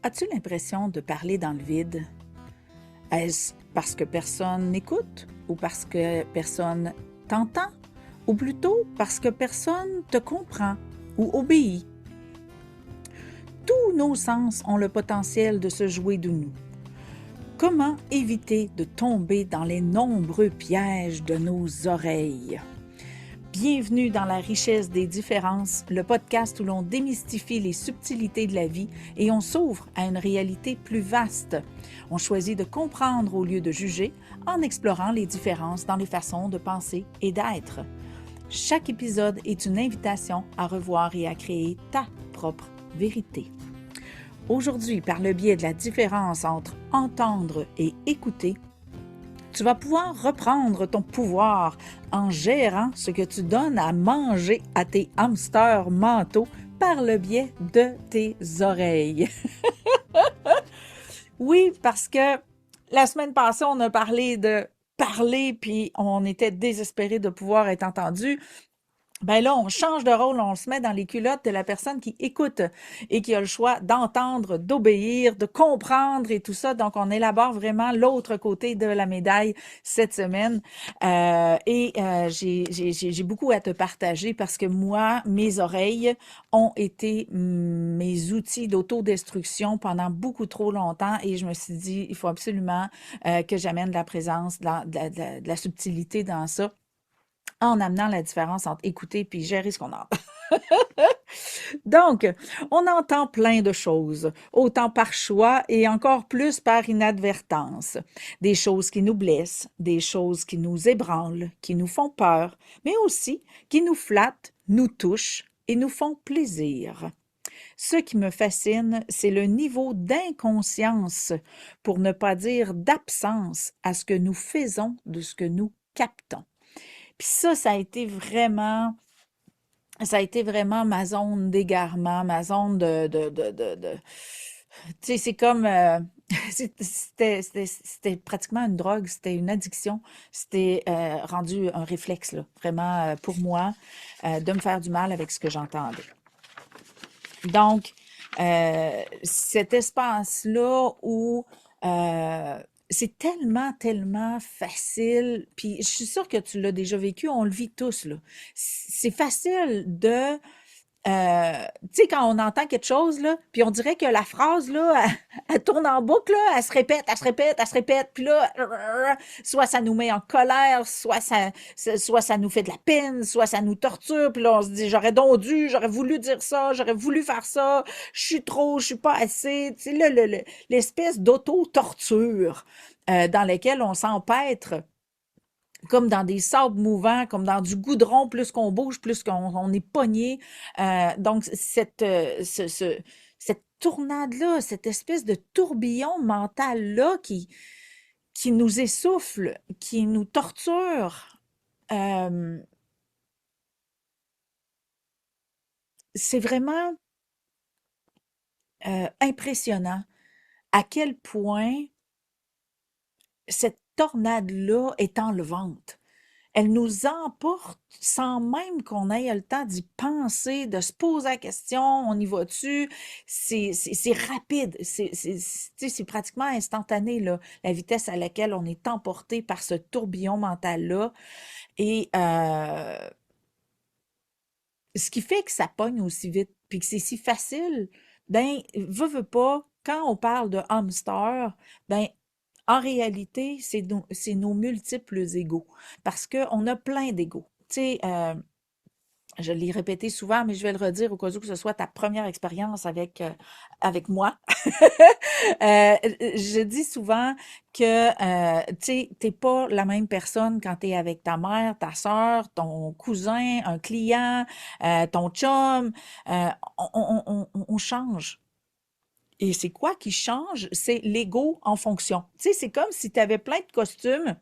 As-tu l'impression de parler dans le vide? Est-ce parce que personne n'écoute ou parce que personne t'entend ou plutôt parce que personne te comprend ou obéit? Tous nos sens ont le potentiel de se jouer de nous. Comment éviter de tomber dans les nombreux pièges de nos oreilles? Bienvenue dans la richesse des différences, le podcast où l'on démystifie les subtilités de la vie et on s'ouvre à une réalité plus vaste. On choisit de comprendre au lieu de juger en explorant les différences dans les façons de penser et d'être. Chaque épisode est une invitation à revoir et à créer ta propre vérité. Aujourd'hui, par le biais de la différence entre entendre et écouter, tu vas pouvoir reprendre ton pouvoir en gérant ce que tu donnes à manger à tes hamsters mentaux par le biais de tes oreilles. Oui, parce que la semaine passée, on a parlé de parler, puis on était désespérés de pouvoir être entendus. Ben là, on change de rôle, on se met dans les culottes de la personne qui écoute et qui a le choix d'entendre, d'obéir, de comprendre et tout ça. Donc, on élabore vraiment l'autre côté de la médaille cette semaine. J'ai beaucoup à te partager parce que moi, mes oreilles ont été mes outils d'autodestruction pendant beaucoup trop longtemps et je me suis dit, il faut absolument que j'amène de la présence, de la subtilité dans ça en amenant la différence entre écouter puis gérer ce qu'on entend. Donc, on entend plein de choses, autant par choix et encore plus par inadvertance. Des choses qui nous blessent, des choses qui nous ébranlent, qui nous font peur, mais aussi qui nous flattent, nous touchent et nous font plaisir. Ce qui me fascine, c'est le niveau d'inconscience, pour ne pas dire d'absence, à ce que nous faisons de ce que nous captons. Puis ça a été vraiment ma zone d'égarement, ma zone tu sais, c'est comme, c'était pratiquement une drogue, c'était une addiction, c'était rendu un réflexe, là, vraiment pour moi, de me faire du mal avec ce que j'entendais. Donc, cet espace-là où c'est tellement facile, puis je suis sûre que tu l'as déjà vécu, on le vit tous, là. C'est facile de tu sais, quand on entend quelque chose, là, puis on dirait que la phrase, là, elle tourne en boucle, là, elle se répète, elle se répète, elle se répète, puis là, soit ça nous met en colère, soit ça nous fait de la peine, soit ça nous torture, puis là, on se dit, j'aurais donc dû, j'aurais voulu dire ça, j'aurais voulu faire ça, je suis trop, je suis pas assez, tu sais, l'espèce d'auto-torture dans laquelle on s'empêtre comme dans des sables mouvants, comme dans du goudron, plus qu'on bouge, plus on est pogné. Donc, cette tournade-là, cette espèce de tourbillon mental-là qui nous essouffle, qui nous torture, euh, c'est vraiment impressionnant à quel point cette tornade-là est enlevante. Elle nous emporte sans même qu'on ait le temps d'y penser, de se poser la question, on y va-tu? C'est rapide, tu sais, c'est pratiquement instantané, là, la vitesse à laquelle on est emporté par ce tourbillon mental-là. Et ce qui fait que ça pogne aussi vite, puis que c'est si facile, ben, veut pas, quand on parle de hamster, ben, en réalité, c'est nos multiples égos. Parce qu'on a plein d'égos. Tu sais, je l'ai répété souvent, mais je vais le redire au cas où que ce soit ta première expérience avec moi. Je dis souvent que, tu sais, t'es pas la même personne quand tu es avec ta mère, ta sœur, ton cousin, un client, ton chum. On change. Et c'est quoi qui change? C'est l'ego en fonction. Tu sais, c'est comme si tu avais plein de costumes.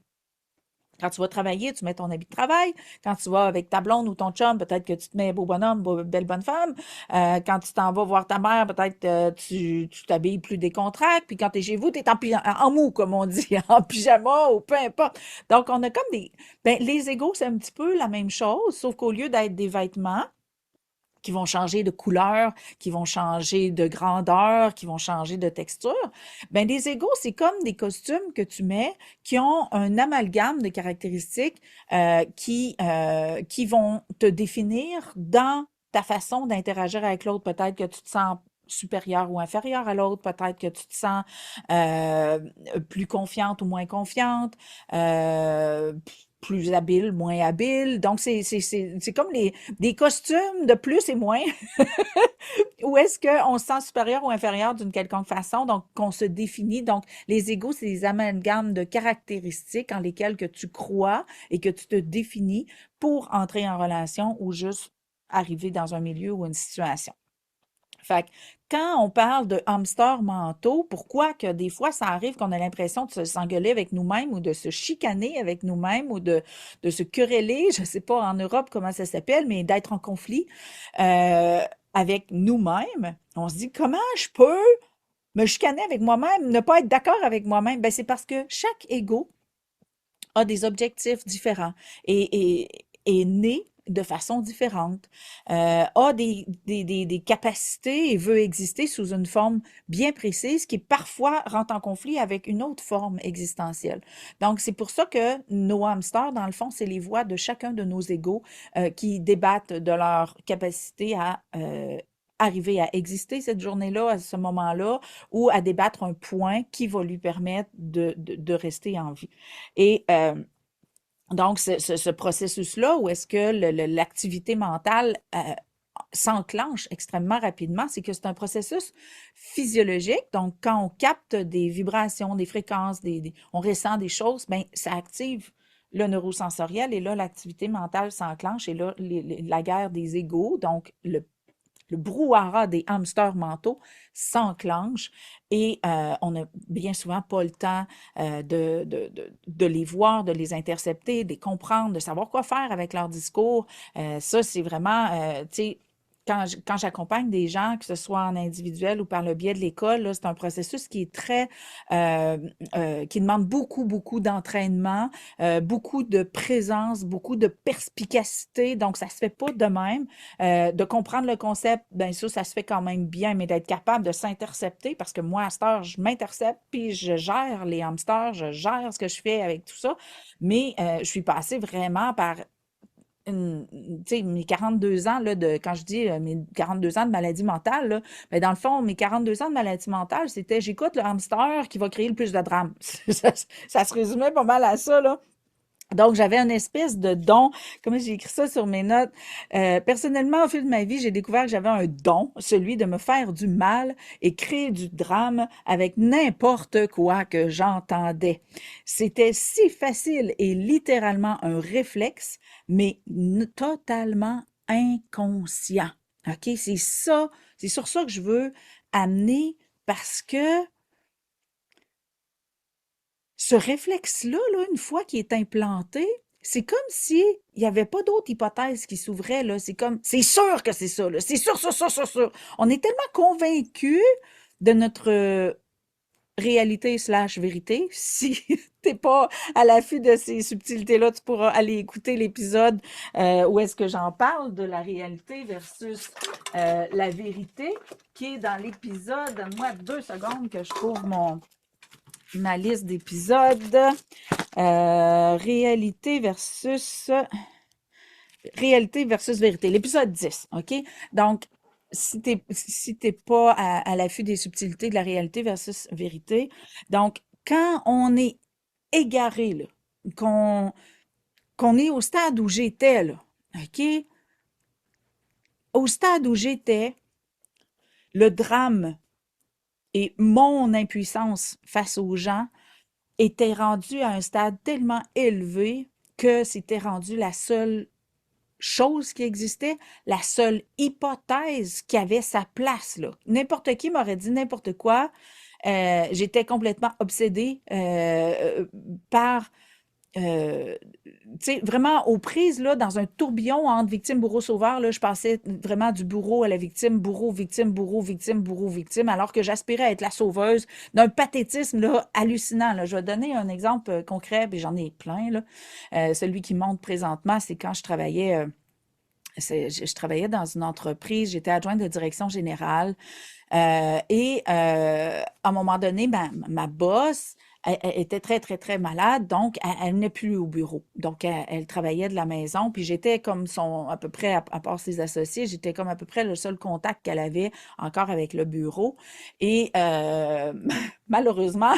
Quand tu vas travailler, tu mets ton habit de travail. Quand tu vas avec ta blonde ou ton chum, peut-être que tu te mets beau bonhomme, belle bonne femme. Quand tu t'en vas voir ta mère, peut-être tu t'habilles plus décontracté. Puis quand tu es chez vous, tu es en mou, comme on dit, en pyjama ou peu importe. Donc, on a comme des... Ben, les égos, c'est un petit peu la même chose, sauf qu'au lieu d'être des vêtements, qui vont changer de couleur, qui vont changer de grandeur, qui vont changer de texture. Ben, des égos, c'est comme des costumes que tu mets qui ont un amalgame de caractéristiques qui vont te définir dans ta façon d'interagir avec l'autre. Peut-être que tu te sens supérieur ou inférieur à l'autre, peut-être que tu te sens euh, plus confiante ou moins confiante, euh, plus habile, moins habile. Donc, c'est comme des costumes de plus et moins. Où est-ce qu'on se sent supérieur ou inférieur d'une quelconque façon, donc qu'on se définit. Donc, les égos, c'est des amalgames de caractéristiques en lesquelles que tu crois et que tu te définis pour entrer en relation ou juste arriver dans un milieu ou une situation. Fait que quand on parle de hamsters mentaux, pourquoi que des fois ça arrive qu'on a l'impression de s'engueuler avec nous-mêmes ou de se chicaner avec nous-mêmes ou de se quereller, je ne sais pas en Europe comment ça s'appelle, mais d'être en conflit euh, avec nous-mêmes, on se dit comment je peux me chicaner avec moi-même, ne pas être d'accord avec moi-même? Ben, c'est parce que chaque ego a des objectifs différents et est né de façon différente, a des capacités et veut exister sous une forme bien précise qui parfois rentre en conflit avec une autre forme existentielle. Donc, c'est pour ça que nos hamsters, dans le fond, c'est les voix de chacun de nos égos qui débattent de leur capacité à arriver à exister cette journée-là, à ce moment-là, ou à débattre un point qui va lui permettre de rester en vie. Et donc, ce processus-là, où est-ce que l'activité mentale s'enclenche extrêmement rapidement, c'est que c'est un processus physiologique. Donc, quand on capte des vibrations, des fréquences, on ressent des choses, ben, ça active le neurosensoriel et là, l'activité mentale s'enclenche et là, la guerre des égos, donc le brouhaha des hamsters mentaux s'enclenche et on n'a bien souvent pas le temps de les voir, de les intercepter, de les comprendre, de savoir quoi faire avec leur discours. Ça, c'est vraiment, tu sais, quand j'accompagne des gens, que ce soit en individuel ou par le biais de l'école, là, c'est un processus qui est très, euh, qui demande beaucoup, beaucoup d'entraînement, beaucoup de présence, beaucoup de perspicacité. Donc, ça se fait pas de même. De comprendre le concept, bien sûr, ça se fait quand même bien, mais d'être capable de s'intercepter, parce que moi, à cette heure, je m'intercepte, puis je gère les hamsters, je gère ce que je fais avec tout ça, mais je suis passée vraiment par tu sais, mes 42 ans, là, quand je dis mes 42 ans de maladie mentale, là, ben, dans le fond, mes 42 ans de maladie mentale, c'était j'écoute le hamster qui va créer le plus de drame. Ça se résumait pas mal à ça, là. Donc, j'avais une espèce de don. Comment j'ai écrit ça sur mes notes? Personnellement, au fil de ma vie, j'ai découvert que j'avais un don, celui de me faire du mal et créer du drame avec n'importe quoi que j'entendais. C'était si facile et littéralement un réflexe, mais totalement inconscient. OK? C'est ça, c'est sur ça que je veux amener parce que ce réflexe-là, là, une fois qu'il est implanté, c'est comme si il n'y avait pas d'autre hypothèse qui s'ouvrait, là. C'est comme, c'est sûr que c'est ça, là. C'est sûr, sûr, sûr, sûr, sûr. On est tellement convaincus de notre réalité slash vérité. Si t'es pas à l'affût de ces subtilités-là, tu pourras aller écouter l'épisode où est-ce que j'en parle de la réalité versus la vérité, qui est dans l'épisode, donne-moi 2 secondes que je trouve ma liste d'épisodes. Réalité versus vérité. L'épisode 10, OK? Donc, si t'es pas à l'affût des subtilités de la réalité versus vérité, donc, quand on est égaré, là, qu'on qu'on est au stade où j'étais, là, OK? Au stade où j'étais, le drame et mon impuissance face aux gens était rendu à un stade tellement élevé que c'était rendu la seule chose qui existait, la seule hypothèse qui avait sa place, là. N'importe qui m'aurait dit n'importe quoi. J'étais complètement obsédée par tu sais, vraiment aux prises, là, dans un tourbillon entre victime, bourreau, sauveur, là, je passais vraiment du bourreau à la victime, bourreau, victime, bourreau, victime, bourreau, victime, alors que j'aspirais à être la sauveuse d'un pathétisme, là, hallucinant, là. Je vais donner un exemple concret, puis j'en ai plein, là. Celui qui monte présentement, c'est quand je travaillais Je travaillais dans une entreprise, j'étais adjointe de direction générale. À un moment donné, ma boss, elle était très, très, très malade, donc elle venait plus au bureau. Donc, elle travaillait de la maison, puis j'étais comme à peu près, à part ses associés, j'étais comme à peu près le seul contact qu'elle avait encore avec le bureau. Et malheureusement,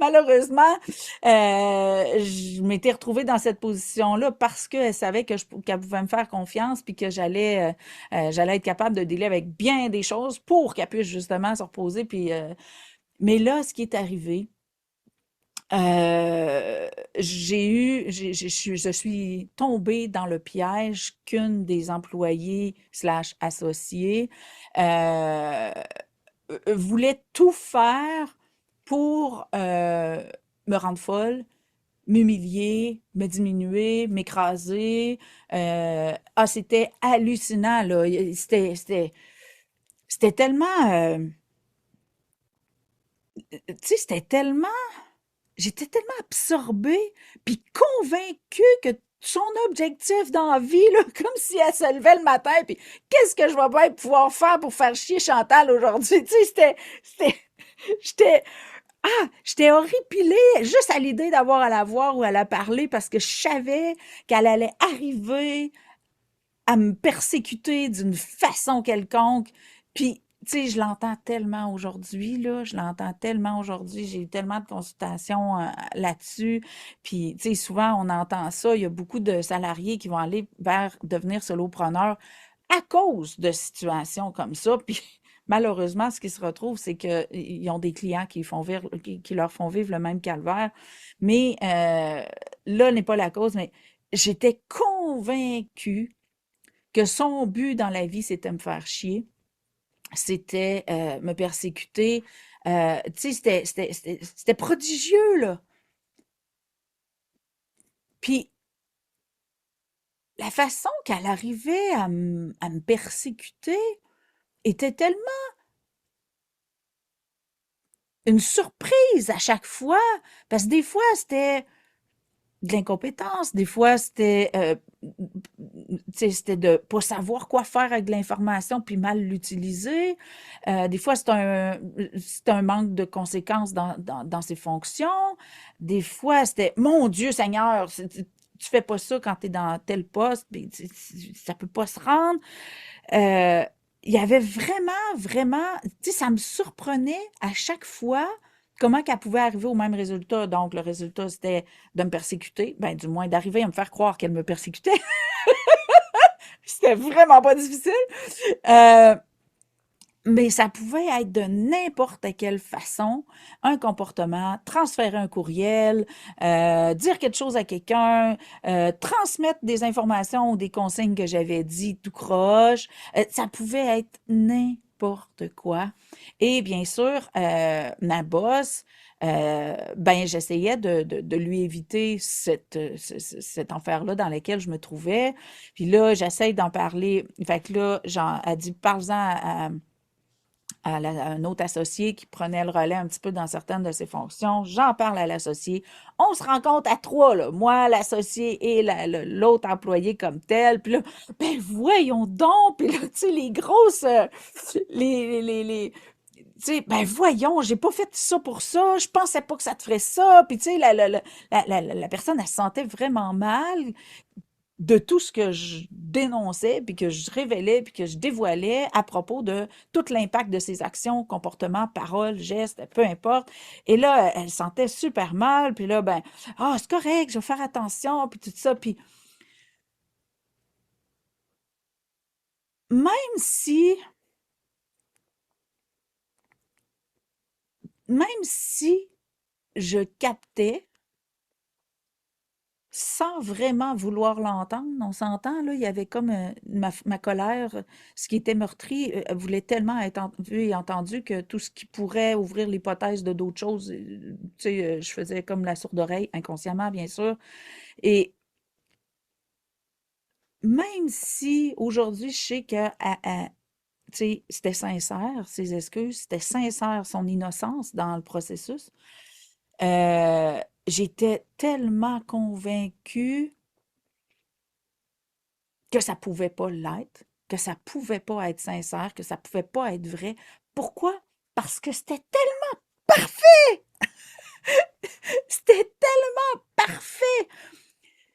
malheureusement, je m'étais retrouvée dans cette position-là parce qu'elle savait qu'elle pouvait me faire confiance puis que j'allais être capable de dealer avec bien des choses pour qu'elle puisse justement se reposer. Mais là, ce qui est arrivé, je suis tombée dans le piège qu'une des employées slash associées euh, voulait tout faire pour me rendre folle, m'humilier, me diminuer, m'écraser. C'était hallucinant, là. C'était tellement, tu sais, j'étais tellement absorbée, puis convaincue que son objectif dans la vie, là, comme si elle se levait le matin, puis qu'est-ce que je vais bien pouvoir faire pour faire chier Chantal aujourd'hui? Tu sais, j'étais, j'étais horripilée juste à l'idée d'avoir à la voir ou à la parler parce que je savais qu'elle allait arriver à me persécuter d'une façon quelconque. Puis, tu sais, je l'entends tellement aujourd'hui, là, je l'entends tellement aujourd'hui, j'ai eu tellement de consultations là-dessus. Puis, tu sais, souvent, on entend ça, il y a beaucoup de salariés qui vont aller vers devenir solopreneurs à cause de situations comme ça. Puis, malheureusement, ce qui se retrouve, c'est qu'ils ont des clients qui leur font vivre le même calvaire. Mais là n'est pas la cause, mais j'étais convaincue que son but dans la vie, c'était me faire chier, c'était me persécuter. Tu sais, c'était prodigieux, là. Puis la façon qu'elle arrivait à me persécuter était tellement une surprise à chaque fois, parce que des fois, c'était de l'incompétence, des fois, tu sais, c'était de pas savoir quoi faire avec de l'information puis mal l'utiliser. Des fois, c'est un manque de conséquences dans ses fonctions. Des fois, c'était mon Dieu Seigneur, tu fais pas ça quand tu es dans tel poste, puis ça peut pas se rendre. Euh, il y avait vraiment, vraiment, tu sais, ça me surprenait à chaque fois comment qu'elle pouvait arriver au même résultat. Donc, le résultat, c'était de me persécuter, ben, du moins d'arriver à me faire croire qu'elle me persécutait. C'était vraiment pas difficile. Euh, mais ça pouvait être de n'importe quelle façon, un comportement, transférer un courriel, dire quelque chose à quelqu'un, transmettre des informations ou des consignes que j'avais dit tout croche. Ça pouvait être n'importe quoi. Et bien sûr, ma boss, ben, j'essayais de lui éviter cette enfer-là dans lequel je me trouvais. Puis là, j'essaye d'en parler. Fait que là, elle dit, parle-en à un autre associé qui prenait le relais un petit peu dans certaines de ses fonctions. J'en parle à l'associé. On se rencontre à trois, là. Moi, l'associé et l'autre employé comme tel. Puis là, ben voyons donc. Puis là, tu sais, les grosses... les tu sais, ben voyons, j'ai pas fait ça pour ça, je pensais pas que ça te ferait ça. Puis tu sais, la personne, elle se sentait vraiment mal de tout ce que je dénonçais, puis que je révélais, puis que je dévoilais à propos de tout l'impact de ses actions, comportements, paroles, gestes, peu importe. Et là, elle se sentait super mal, puis là, ben, ah, c'est correct, je vais faire attention, puis tout ça. Puis même si, même si je captais sans vraiment vouloir l'entendre, on s'entend, là, il y avait comme ma colère, ce qui était meurtri, elle voulait tellement être vue et entendue que tout ce qui pourrait ouvrir l'hypothèse de d'autres choses, tu sais, je faisais comme la sourde oreille, inconsciemment, bien sûr. Et même si aujourd'hui, je sais que tu sais, c'était sincère, ses excuses, c'était sincère, son innocence dans le processus, euh, j'étais tellement convaincue que ça pouvait pas l'être, que ça pouvait pas être sincère, que ça pouvait pas être vrai. Pourquoi? Parce que c'était tellement parfait! C'était tellement parfait!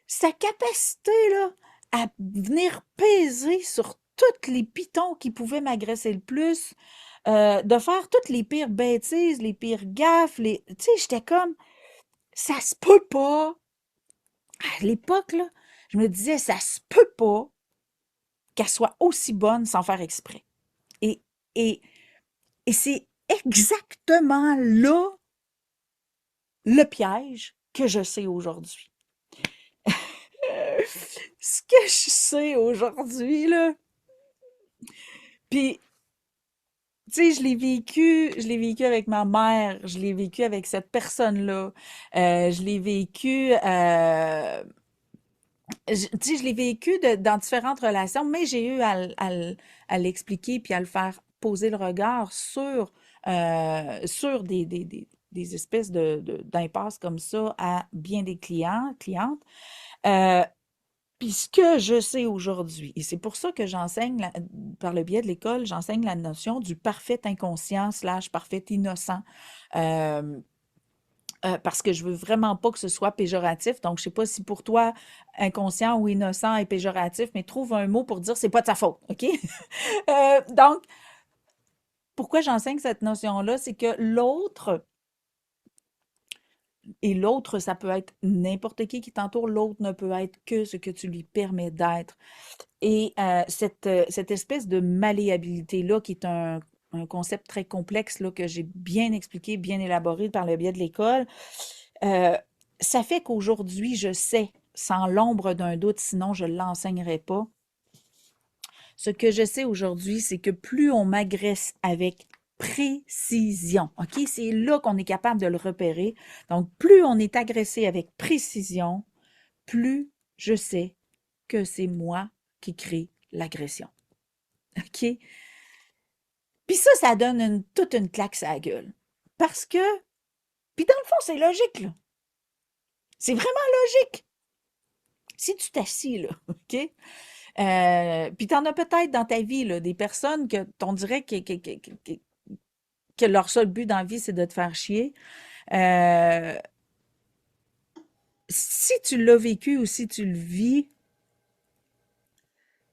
Sa capacité, là, à venir peser sur tous les pitons qui pouvaient m'agresser le plus, de faire toutes les pires bêtises, les pires gaffes, tu sais, j'étais comme, ça se peut pas. À l'époque, là, je me disais, ça se peut pas qu'elle soit aussi bonne sans faire exprès. Et, et, et c'est exactement là le piège que je sais aujourd'hui. Ce que je sais aujourd'hui, là, puis, tu sais, je l'ai vécu avec ma mère, je l'ai vécu avec cette personne-là, je l'ai vécu, tu sais, je l'ai vécu dans différentes relations, mais j'ai eu à l'expliquer puis à le faire poser le regard sur des espèces d'impasses comme ça à bien des clientes. Euh, Puis ce que je sais aujourd'hui, et c'est pour ça que j'enseigne, par le biais de l'école, j'enseigne la notion du parfait inconscient slash parfait innocent. Euh, parce que je veux vraiment pas que ce soit péjoratif. Donc, je sais pas si pour toi, inconscient ou innocent est péjoratif, mais trouve un mot pour dire c'est pas de sa faute, OK? Donc, pourquoi j'enseigne cette notion-là, c'est que l'autre, et l'autre, ça peut être n'importe qui t'entoure, l'autre ne peut être que ce que tu lui permets d'être. Et cette espèce de malléabilité-là, qui est un concept très complexe là, que j'ai bien expliqué, bien élaboré par le biais de l'école, euh, ça fait qu'aujourd'hui, je sais, sans l'ombre d'un doute, sinon je ne l'enseignerai pas, ce que je sais aujourd'hui, c'est que plus on m'agresse avec précision, OK? C'est là qu'on est capable de le repérer. Donc, plus on est agressé avec précision, plus je sais que c'est moi qui crée l'agression. OK? Puis ça donne toute une claque à la gueule. Parce que, puis dans le fond, c'est logique, là. C'est vraiment logique. Si tu t'assis, là, OK? Puis t'en as peut-être dans ta vie, là, des personnes que t'on dirait que leur seul but dans la vie, c'est de te faire chier. Euh, Si tu l'as vécu ou si tu le vis,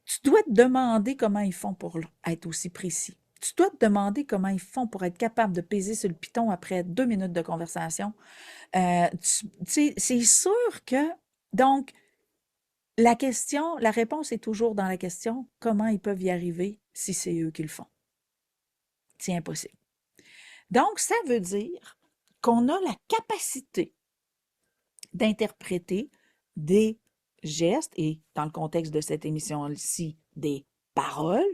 tu dois te demander comment ils font pour être aussi précis. Tu dois te demander comment ils font pour être capable de peser sur le piton après 2 minutes de conversation. Tu sais, c'est sûr que, donc, la réponse est toujours dans la question, comment ils peuvent y arriver si c'est eux qui le font? C'est impossible. Donc, ça veut dire qu'on a la capacité d'interpréter des gestes et, dans le contexte de cette émission-ci, des paroles.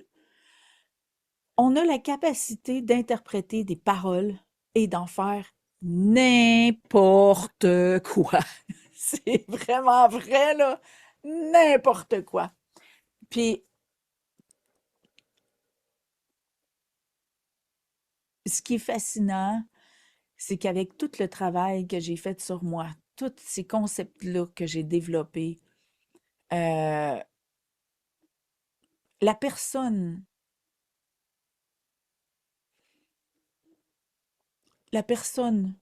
On a la capacité d'interpréter des paroles et d'en faire n'importe quoi. C'est vraiment vrai, là. N'importe quoi. Puis, ce qui est fascinant, c'est qu'avec tout le travail que j'ai fait sur moi, tous ces concepts-là que j'ai développés, euh, la personne, la personne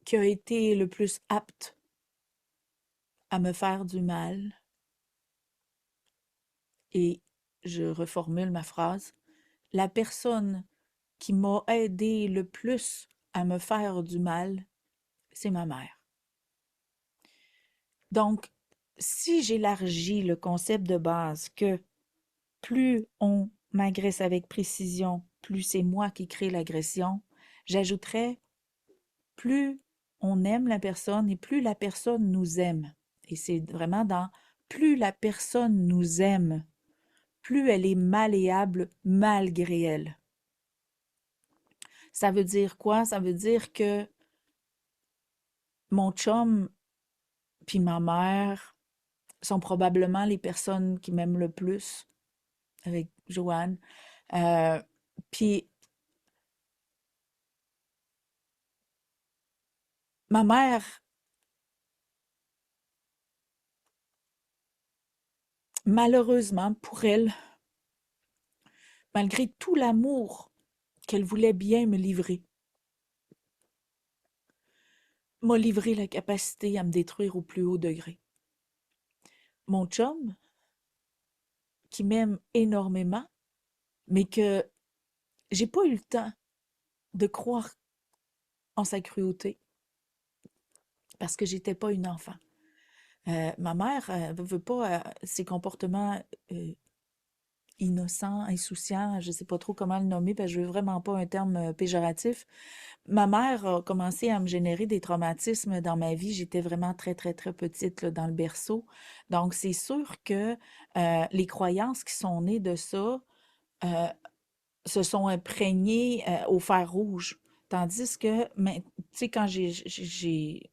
qui a été le plus apte à me faire du mal, et je reformule ma phrase, la personne qui m'a aidé le plus à me faire du mal, c'est ma mère. Donc, si j'élargis le concept de base que plus on m'agresse avec précision, plus c'est moi qui crée l'agression, j'ajouterais plus on aime la personne et plus la personne nous aime. Et c'est vraiment dans plus la personne nous aime, plus elle est malléable malgré elle. Ça veut dire quoi? Ça veut dire que mon chum puis ma mère sont probablement les personnes qui m'aiment le plus avec Joanne. Euh, Puis ma mère malheureusement pour elle, malgré tout l'amour qu'elle voulait bien me livrer, m'a livré la capacité à me détruire au plus haut degré. Mon chum, qui m'aime énormément, mais que j'ai pas eu le temps de croire en sa cruauté parce que j'étais pas une enfant. Ma mère, veut pas, ses comportements innocents, insouciants, je sais pas trop comment le nommer parce que je veux vraiment pas un terme péjoratif. Ma mère a commencé à me générer des traumatismes dans ma vie. J'étais vraiment très, très, très petite là, dans le berceau. Donc, c'est sûr que les croyances qui sont nées de ça, euh, se sont imprégnés au fer rouge. Tandis que, tu sais, quand j'ai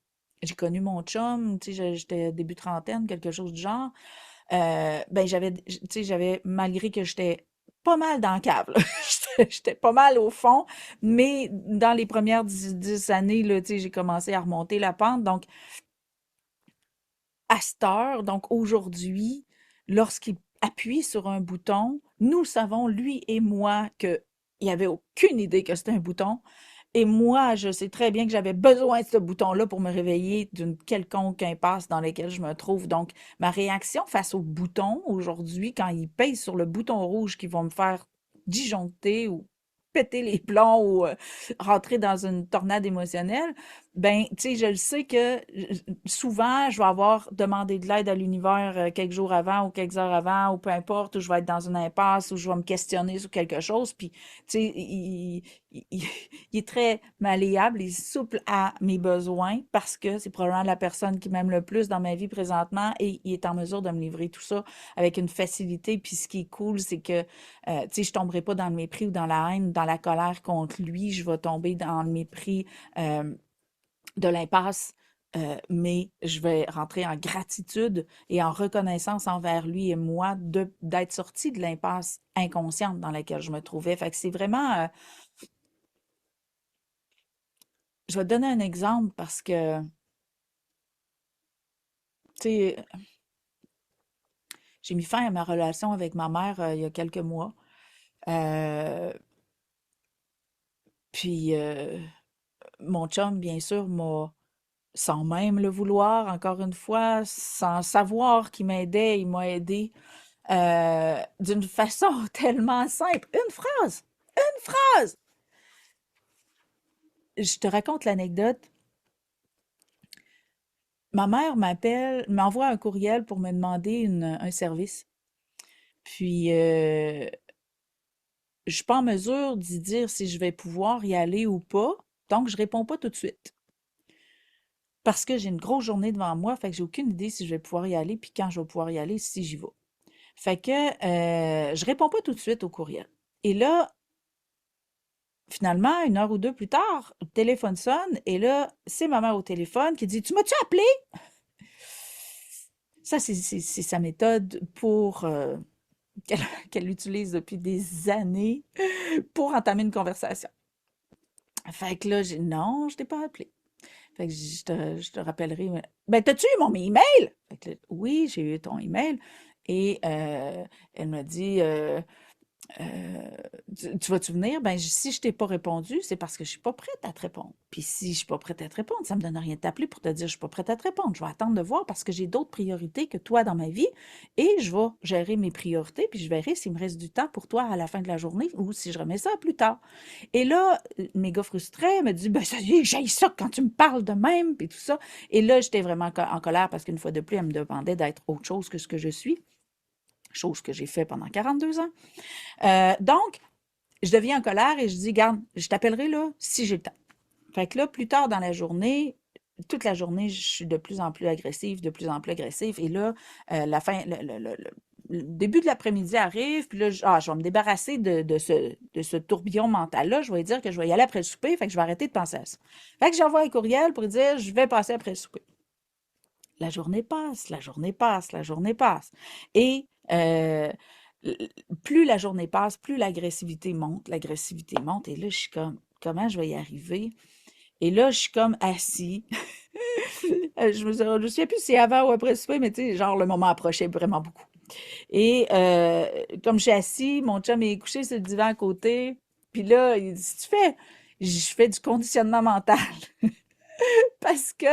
connu mon chum, tu sais, j'étais début trentaine, quelque chose du genre, ben tu sais, malgré que j'étais pas mal dans le cave, là. J'étais pas mal au fond, mais dans les premières 10 années, là, tu sais, j'ai commencé à remonter la pente. Donc, à cette heure, donc aujourd'hui, lorsqu'il appuie sur un bouton, nous savons, lui et moi, qu'il n'y avait aucune idée que c'était un bouton. Et moi, je sais très bien que j'avais besoin de ce bouton-là pour me réveiller d'une quelconque impasse dans laquelle je me trouve. Donc, ma réaction face au bouton aujourd'hui, quand il pèse sur le bouton rouge qui va me faire disjoncter ou péter les plombs ou rentrer dans une tornade émotionnelle, ben, tu sais, je le sais que souvent, je vais avoir demandé de l'aide à l'univers quelques jours avant ou quelques heures avant ou peu importe, ou je vais être dans une impasse ou je vais me questionner sur quelque chose. Puis, tu sais, il- il est très malléable et souple à mes besoins parce que c'est probablement la personne qui m'aime le plus dans ma vie présentement et il est en mesure de me livrer tout ça avec une facilité. Puis ce qui est cool, c'est que, tu sais, je tomberai pas dans le mépris ou dans la haine, dans la colère contre lui. Je vais tomber dans le mépris de l'impasse, mais je vais rentrer en gratitude et en reconnaissance envers lui et moi d'être sortie de l'impasse inconsciente dans laquelle je me trouvais. Fait que c'est vraiment, je vais te donner un exemple parce que, tu sais, j'ai mis fin à ma relation avec ma mère il y a quelques mois. Euh, puis, mon chum, bien sûr, sans même le vouloir, encore une fois, sans savoir qu'il m'aidait, il m'a aidé d'une façon tellement simple. Une phrase. Je te raconte l'anecdote. Ma mère m'envoie un courriel pour me demander un service. Puis, je suis pas en mesure d'y dire si je vais pouvoir y aller ou pas. Donc, je réponds pas tout de suite. Parce que j'ai une grosse journée devant moi, fait que j'ai aucune idée si je vais pouvoir y aller, puis quand je vais pouvoir y aller, si j'y vais. Fait que je réponds pas tout de suite au courriel. Et là, finalement, 1 heure ou 2 plus tard, le téléphone sonne, et là, c'est ma mère au téléphone qui dit: «Tu m'as-tu appelé?» Ça, c'est sa méthode pour qu'elle qu'elle utilise depuis des années pour entamer une conversation. Fait que là, j'ai non, je t'ai pas appelé. Fait que je te rappellerai. Ben, t'as-tu eu mon email? Fait que là, oui, j'ai eu ton email. Et elle m'a dit, tu vas-tu venir? Ben, si je t'ai pas répondu, c'est parce que je suis pas prête à te répondre. Puis si je suis pas prête à te répondre, ça me donne rien de t'appeler pour te dire je suis pas prête à te répondre. Je vais attendre de voir parce que j'ai d'autres priorités que toi dans ma vie et je vais gérer mes priorités puis je verrai s'il me reste du temps pour toi à la fin de la journée ou si je remets ça à plus tard. Et là, méga frustrée, elle me dit ben ça y est, j'haïs ça quand tu me parles de même puis tout ça. Et là, j'étais vraiment en colère parce qu'une fois de plus, elle me demandait d'être autre chose que ce que je suis, chose que j'ai fait pendant 42 ans. Donc, je deviens en colère et je dis, garde, je t'appellerai là si j'ai le temps. Fait que là, plus tard dans la journée, toute la journée, je suis de plus en plus agressive, de plus en plus agressive. Et là, la fin, le début de l'après-midi arrive, puis là, je vais me débarrasser de ce tourbillon mental-là. Je vais dire que je vais y aller après le souper, fait que je vais arrêter de penser à ça. Fait que j'envoie un courriel pour dire, je vais passer après le souper. La journée passe, la journée passe, la journée passe. Et plus la journée passe, plus l'agressivité monte, l'agressivité monte. Et là, je suis comme, comment je vais y arriver? Et là, je suis comme assis. Je me souviens plus si c'est avant ou après le souper, mais tu sais, genre, le moment approchait vraiment beaucoup. Et comme je suis assis, mon chum est couché sur le divan à côté. Puis là, il dit, si tu fais, je fais du conditionnement mental parce que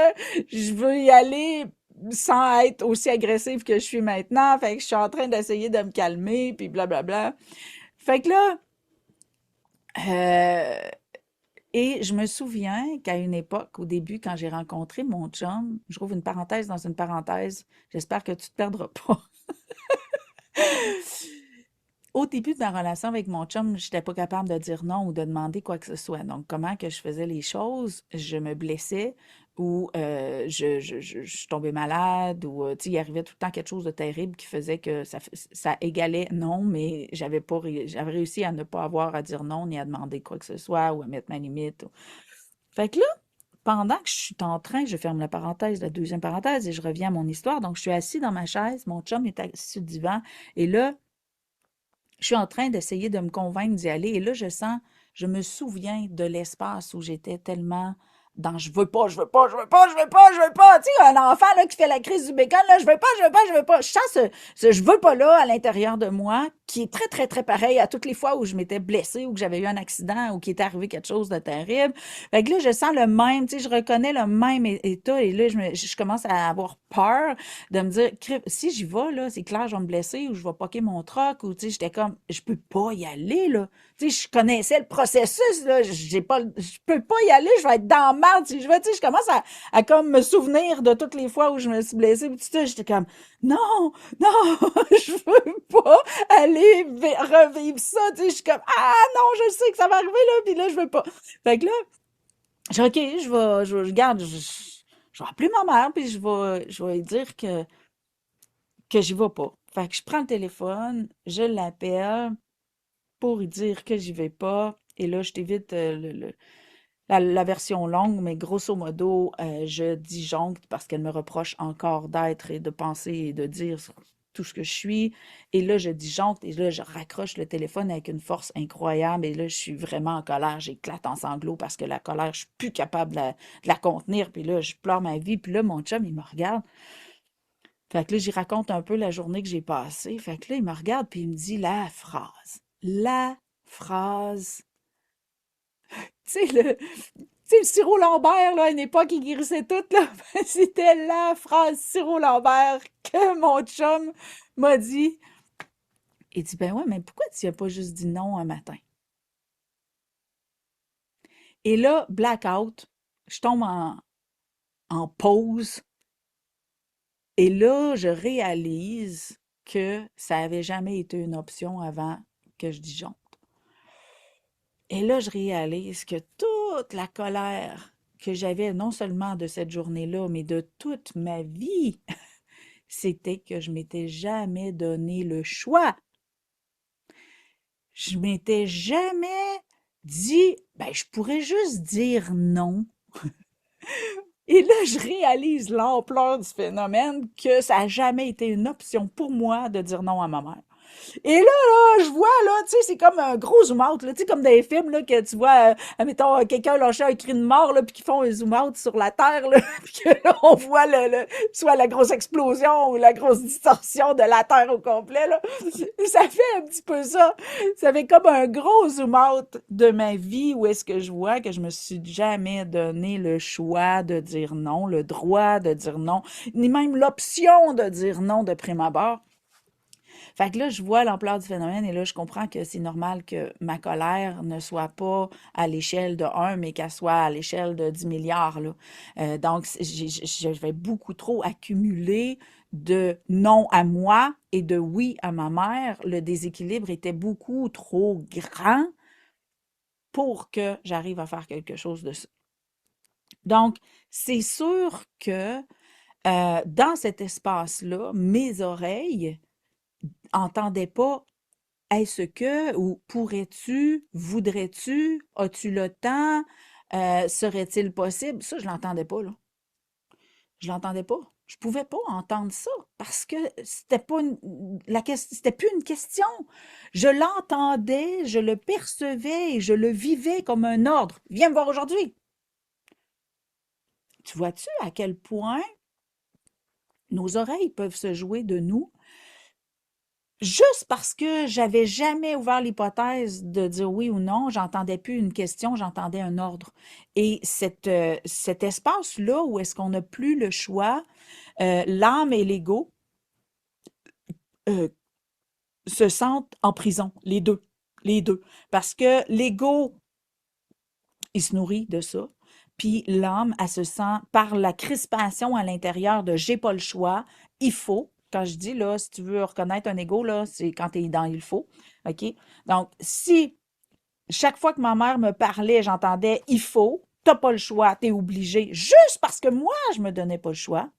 je veux y aller sans être aussi agressive que je suis maintenant. Fait que je suis en train d'essayer de me calmer, puis blablabla. Fait que là, euh, et je me souviens qu'à une époque, au début, quand j'ai rencontré mon chum, je trouve une parenthèse dans une parenthèse, j'espère que tu te perdras pas. Au début de ma relation avec mon chum, j'étais pas capable de dire non ou de demander quoi que ce soit. Donc, comment que je faisais les choses? Je me blessais ou je tombais malade ou, tu sais, il arrivait tout le temps quelque chose de terrible qui faisait que ça égalait non, mais j'avais réussi à ne pas avoir à dire non ni à demander quoi que ce soit ou à mettre ma limite. Fait que là, pendant que je suis en train, je ferme la parenthèse, la deuxième parenthèse et je reviens à mon histoire. Donc, je suis assis dans ma chaise, mon chum est assis sur le divan et là, je suis en train d'essayer de me convaincre d'y aller et là, je me souviens de l'espace où j'étais tellement dans je veux pas, je veux pas, je veux pas, je veux pas, je veux pas. Tu sais, un enfant là, qui fait la crise du bacon, là, je veux pas, je veux pas, je veux pas. Je sens ce je veux pas là à l'intérieur de moi qui est très, très, très pareil à toutes les fois où je m'étais blessée ou que j'avais eu un accident ou qu'il était arrivé quelque chose de terrible. Fait que là, je sens le même, tu sais, je reconnais le même état et là, je commence à avoir peur de me dire, si j'y vais, là, c'est clair, je vais me blesser ou je vais poquer mon troc ou, tu sais, j'étais comme, je peux pas y aller, là. Tu sais, je connaissais le processus, là, je peux pas y aller, je vais être dans la merde si je vais, tu sais, je commence à comme me souvenir de toutes les fois où je me suis blessée, puis tout ça, j'étais comme, non, non, je veux pas aller revivre ça, tu sais, je suis comme, ah non, je sais que ça va arriver, là, puis là, je veux pas. Fait que là, j'ai OK, je garde, je vais appeler ma mère, puis je vais lui dire que j'y vais pas. Fait que je prends le téléphone, je l'appelle pour lui dire que j'y vais pas. Et là, je t'évite la version longue, mais grosso modo, je disjoncte parce qu'elle me reproche encore d'être et de penser et de dire tout ce que je suis. Et là, je disjoncte et là, je raccroche le téléphone avec une force incroyable. Et là, je suis vraiment en colère. J'éclate en sanglots parce que la colère, je suis plus capable de la contenir. Puis là, je pleure ma vie. Puis là, mon chum, il me regarde. Fait que là, j'y raconte un peu la journée que j'ai passée. Fait que là, il me regarde puis il me dit la phrase. La phrase. Tu sais, le sirop Lambert, là, à une époque, il guérissait tout, là. C'était la phrase sirop Lambert que mon chum m'a dit. Il dit, ben ouais, mais pourquoi tu n'as pas juste dit non un matin? Et là, blackout, je tombe en pause. Et là, je réalise que ça avait jamais été une option avant que je disjoncte. Et là, je réalise que toute la colère que j'avais, non seulement de cette journée-là, mais de toute ma vie, c'était que je m'étais jamais donné le choix. Je m'étais jamais dit, ben, je pourrais juste dire non. Et là, je réalise l'ampleur du phénomène que ça n'a jamais été une option pour moi de dire non à ma mère. Et là, je vois, là, tu sais, c'est comme un gros zoom-out, là, tu sais, comme dans les films, là, que tu vois, admettons, quelqu'un lâcher un cri de mort, là, puis qu'ils font un zoom-out sur la Terre, là, puis que là, on voit soit la grosse explosion ou la grosse distorsion de la Terre au complet, là. Ça fait un petit peu ça. Ça fait comme un gros zoom-out de ma vie où est-ce que je vois que je me suis jamais donné le choix de dire non, le droit de dire non, ni même l'option de dire non de prime abord. Fait que là, je vois l'ampleur du phénomène et là, je comprends que c'est normal que ma colère ne soit pas à l'échelle de un, mais qu'elle soit à l'échelle de 10 milliards, là. Donc, je vais beaucoup trop accumuler de non à moi et de oui à ma mère. Le déséquilibre était beaucoup trop grand pour que j'arrive à faire quelque chose de ça. Donc, c'est sûr que dans cet espace-là, mes oreilles entendaient pas est-ce que ou pourrais-tu, voudrais-tu, as-tu le temps, serait-il possible? Ça, je l'entendais pas, là. Je l'entendais pas. Je pouvais pas entendre ça parce que c'était pas c'était plus une question. Je l'entendais, je le percevais et je le vivais comme un ordre. Viens me voir aujourd'hui. Tu vois-tu à quel point nos oreilles peuvent se jouer de nous juste parce que j'avais jamais ouvert l'hypothèse de dire oui ou non, j'entendais plus une question, j'entendais un ordre. Et cet espace-là où est-ce qu'on n'a plus le choix, l'âme et l'ego euh, se sentent en prison, les deux. Les deux. Parce que l'ego, il se nourrit de ça. Puis l'âme, elle se sent par la crispation à l'intérieur de j'ai pas le choix, il faut. Quand je dis là, si tu veux reconnaître un ego, là, c'est quand tu es dans il faut. OK? Donc, si chaque fois que ma mère me parlait, j'entendais il faut, t'as pas le choix, t'es obligé, juste parce que moi, je me donnais pas le choix,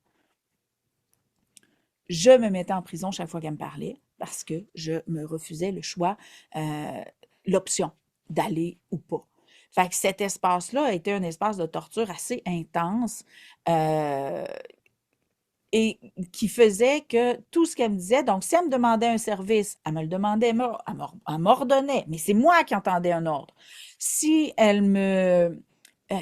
je me mettais en prison chaque fois qu'elle me parlait parce que je me refusais le choix, l'option d'aller ou pas. Fait que cet espace-là a été un espace de torture assez intense euh, et qui faisait que tout ce qu'elle me disait, donc si elle me demandait un service, elle me le demandait, elle m'ordonnait, mais c'est moi qui entendais un ordre. Si elle me... tu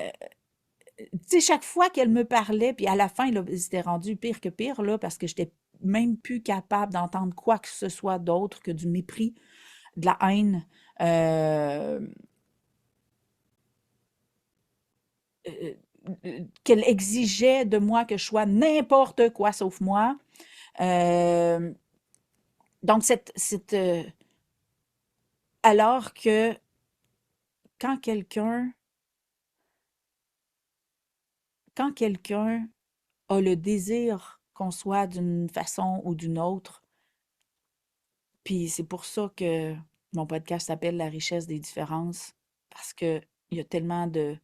sais, chaque fois qu'elle me parlait, puis à la fin, là, c'était rendu pire que pire, là, parce que j'étais même plus capable d'entendre quoi que ce soit d'autre que du mépris, de la haine, euh, euh, qu'elle exigeait de moi que je sois n'importe quoi sauf moi. Euh, donc, alors que quand quelqu'un, quand quelqu'un a le désir qu'on soit d'une façon ou d'une autre, puis c'est pour ça que mon podcast s'appelle La richesse des différences, parce que il y a tellement de...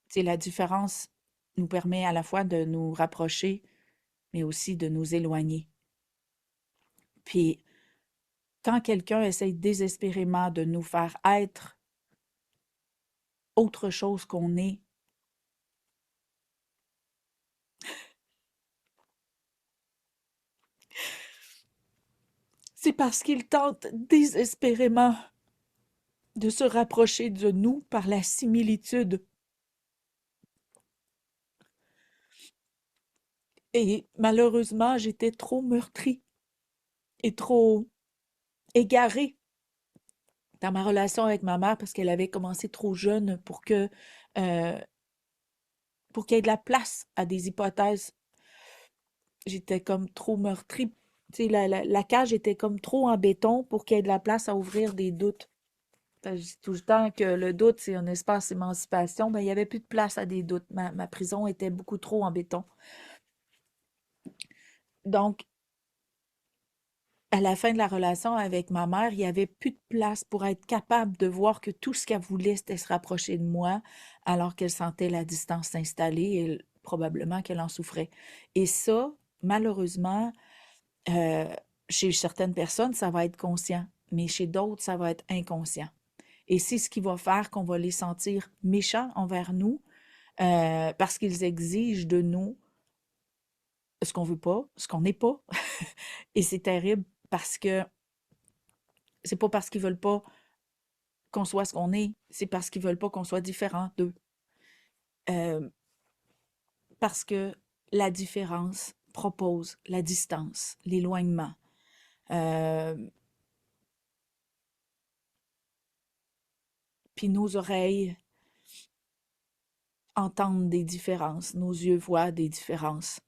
Tu sais, la différence nous permet à la fois de nous rapprocher, mais aussi de nous éloigner. Puis quand quelqu'un essaye désespérément de nous faire être autre chose qu'on est, c'est parce qu'il tente désespérément de se rapprocher de nous par la similitude. Et malheureusement, j'étais trop meurtrie et trop égarée dans ma relation avec ma mère parce qu'elle avait commencé trop jeune euh, pour qu'il y ait de la place à des hypothèses. J'étais comme trop meurtrie. Tu sais, la cage était comme trop en béton pour qu'il y ait de la place à ouvrir des doutes. Je dis tout le temps que le doute, c'est un espace d'émancipation. Ben, il n'y avait plus de place à des doutes. Ma prison était beaucoup trop en béton. Donc, à la fin de la relation avec ma mère, il n'y avait plus de place pour être capable de voir que tout ce qu'elle voulait, c'était se rapprocher de moi, alors qu'elle sentait la distance s'installer et probablement qu'elle en souffrait. Et ça, malheureusement, euh, chez certaines personnes, ça va être conscient, mais chez d'autres, ça va être inconscient. Et c'est ce qui va faire qu'on va les sentir méchants envers nous, parce qu'ils exigent de nous ce qu'on veut pas, ce qu'on n'est pas. Et c'est terrible parce que c'est pas parce qu'ils veulent pas qu'on soit ce qu'on est, c'est parce qu'ils veulent pas qu'on soit différent d'eux. Euh, Parce que la différence propose la distance, l'éloignement. Euh, Puis nos oreilles entendent des différences, nos yeux voient des différences.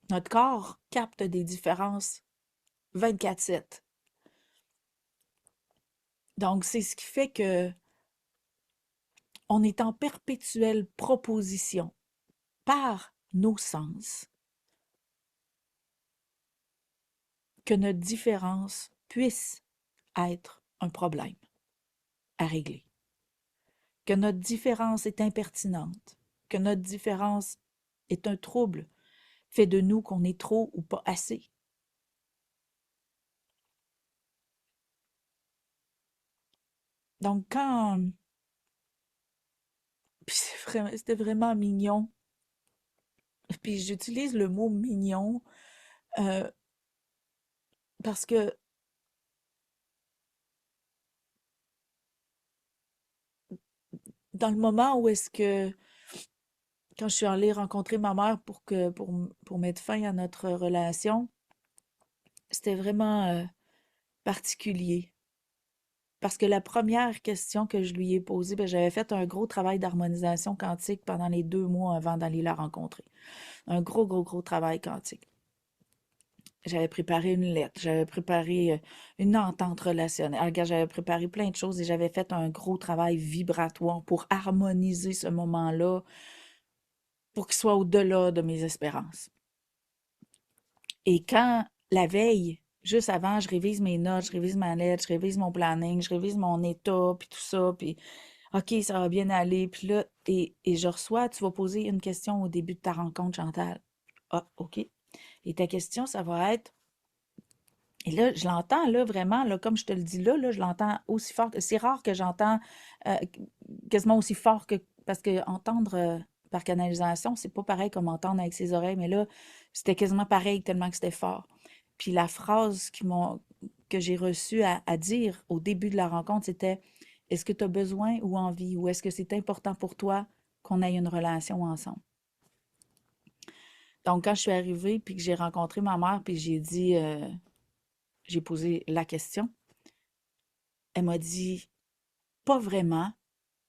Notre corps capte des différences 24/7. Donc, c'est ce qui fait que on est en perpétuelle proposition par nos sens que notre différence puisse être un problème à régler, que notre différence est impertinente, que notre différence est un trouble, fait de nous qu'on est trop ou pas assez. Donc, puis c'était vraiment mignon, puis j'utilise le mot mignon euh, parce que dans le moment où est-ce que, quand je suis allée rencontrer ma mère pour mettre fin à notre relation, c'était vraiment particulier. Parce que la première question que je lui ai posée, ben, j'avais fait un gros travail d'harmonisation quantique pendant les 2 mois avant d'aller la rencontrer. Un gros, gros, gros travail quantique. J'avais préparé une lettre, j'avais préparé une entente relationnelle. Regarde, j'avais préparé plein de choses et j'avais fait un gros travail vibratoire pour harmoniser ce moment-là, pour qu'il soit au-delà de mes espérances. Et quand la veille, juste avant, je révise mes notes, je révise ma lettre, je révise mon planning, je révise mon état, puis tout ça, puis OK, ça va bien aller. Puis là, et je reçois, tu vas poser une question au début de ta rencontre, Chantal. Ah, OK. Et ta question, ça va être, et là, je l'entends, là, vraiment, là, comme je te le dis là, je l'entends aussi fort. C'est rare que j'entends euh, quasiment aussi fort que, parce que entendre par canalisation, c'est pas pareil comme entendre avec ses oreilles, mais là, c'était quasiment pareil tellement que c'était fort. Puis la phrase que j'ai reçue à dire au début de la rencontre, c'était: est-ce que tu as besoin ou envie, ou est-ce que c'est important pour toi qu'on ait une relation ensemble? Donc, quand je suis arrivée, puis que j'ai rencontré ma mère, puis j'ai posé la question, elle m'a dit: pas vraiment.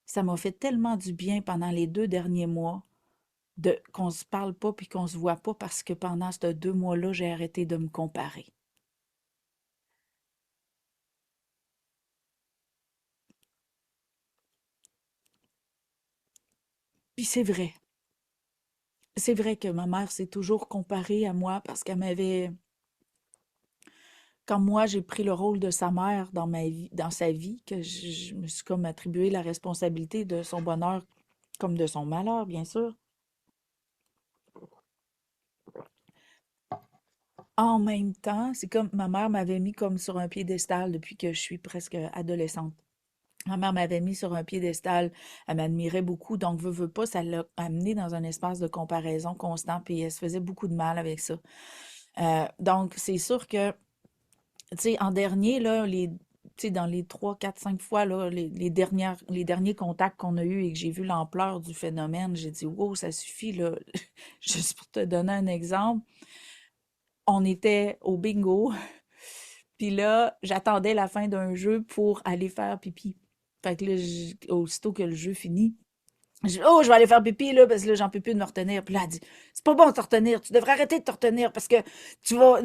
Ça m'a fait tellement du bien pendant les 2 derniers mois de qu'on se parle pas puis qu'on se voit pas parce que pendant ces 2 mois-là, j'ai arrêté de me comparer. Puis c'est vrai. C'est vrai que ma mère s'est toujours comparée à moi parce qu'elle m'avait, quand moi j'ai pris le rôle de sa mère dans ma vie, dans sa vie, que je me suis comme attribué la responsabilité de son bonheur comme de son malheur, bien sûr. En même temps, c'est comme ma mère m'avait mis comme sur un piédestal depuis que je suis presque adolescente. Ma mère m'avait mis sur un piédestal, elle m'admirait beaucoup, donc veut pas, ça l'a amené dans un espace de comparaison constant, puis elle se faisait beaucoup de mal avec ça. Donc, c'est sûr que, tu sais, en dernier, là, tu sais, dans les 3, 4, 5 fois, là, les derniers contacts qu'on a eus et que j'ai vu l'ampleur du phénomène, j'ai dit: wow, ça suffit, là. Juste pour te donner un exemple, on était au bingo, puis là, j'attendais la fin d'un jeu pour aller faire pipi. Fait que là, aussitôt que le jeu finit, oh, je vais aller faire pipi, là, parce que là, j'en peux plus de me retenir. Puis là, elle dit: c'est pas bon de te retenir. Tu devrais arrêter de te retenir parce que tu vas,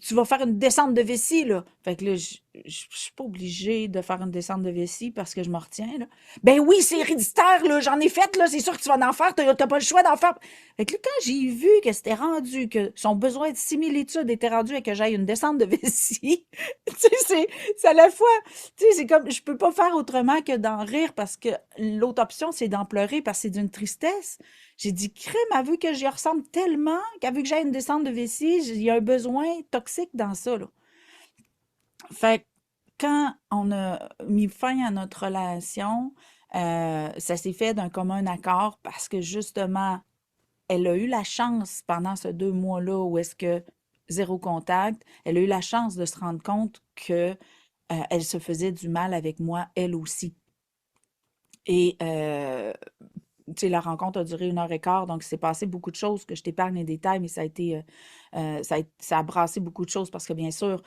tu vas faire une descente de vessie, là. Fait que là, je suis pas obligée de faire une descente de vessie parce que je me retiens, là. Ben oui, c'est héréditaire, là. J'en ai fait, là. C'est sûr que tu vas en faire. T'as pas le choix d'en faire. Fait que là, quand j'ai vu que c'était rendu, que son besoin de similitude était rendu et que j'aille une descente de vessie, tu sais, c'est à la fois, tu sais, c'est comme, je peux pas faire autrement que d'en rire parce que l'autre option, c'est d'en pleurer parce que c'est d'une tristesse. J'ai dit: crème, elle veut que j'y ressemble tellement qu'elle veut que j'aille une descente de vessie. Il y a un besoin toxique dans ça, là. Fait que quand on a mis fin à notre relation, ça s'est fait d'un commun accord parce que justement, elle a eu la chance pendant ces 2 mois-là où est-ce que zéro contact, elle a eu la chance de se rendre compte que elle se faisait du mal avec moi, elle aussi. Et tu sais, la rencontre a duré 1 heure et quart, donc il s'est passé beaucoup de choses que je t'épargne les détails, mais ça a été, ça a brassé beaucoup de choses parce que bien sûr,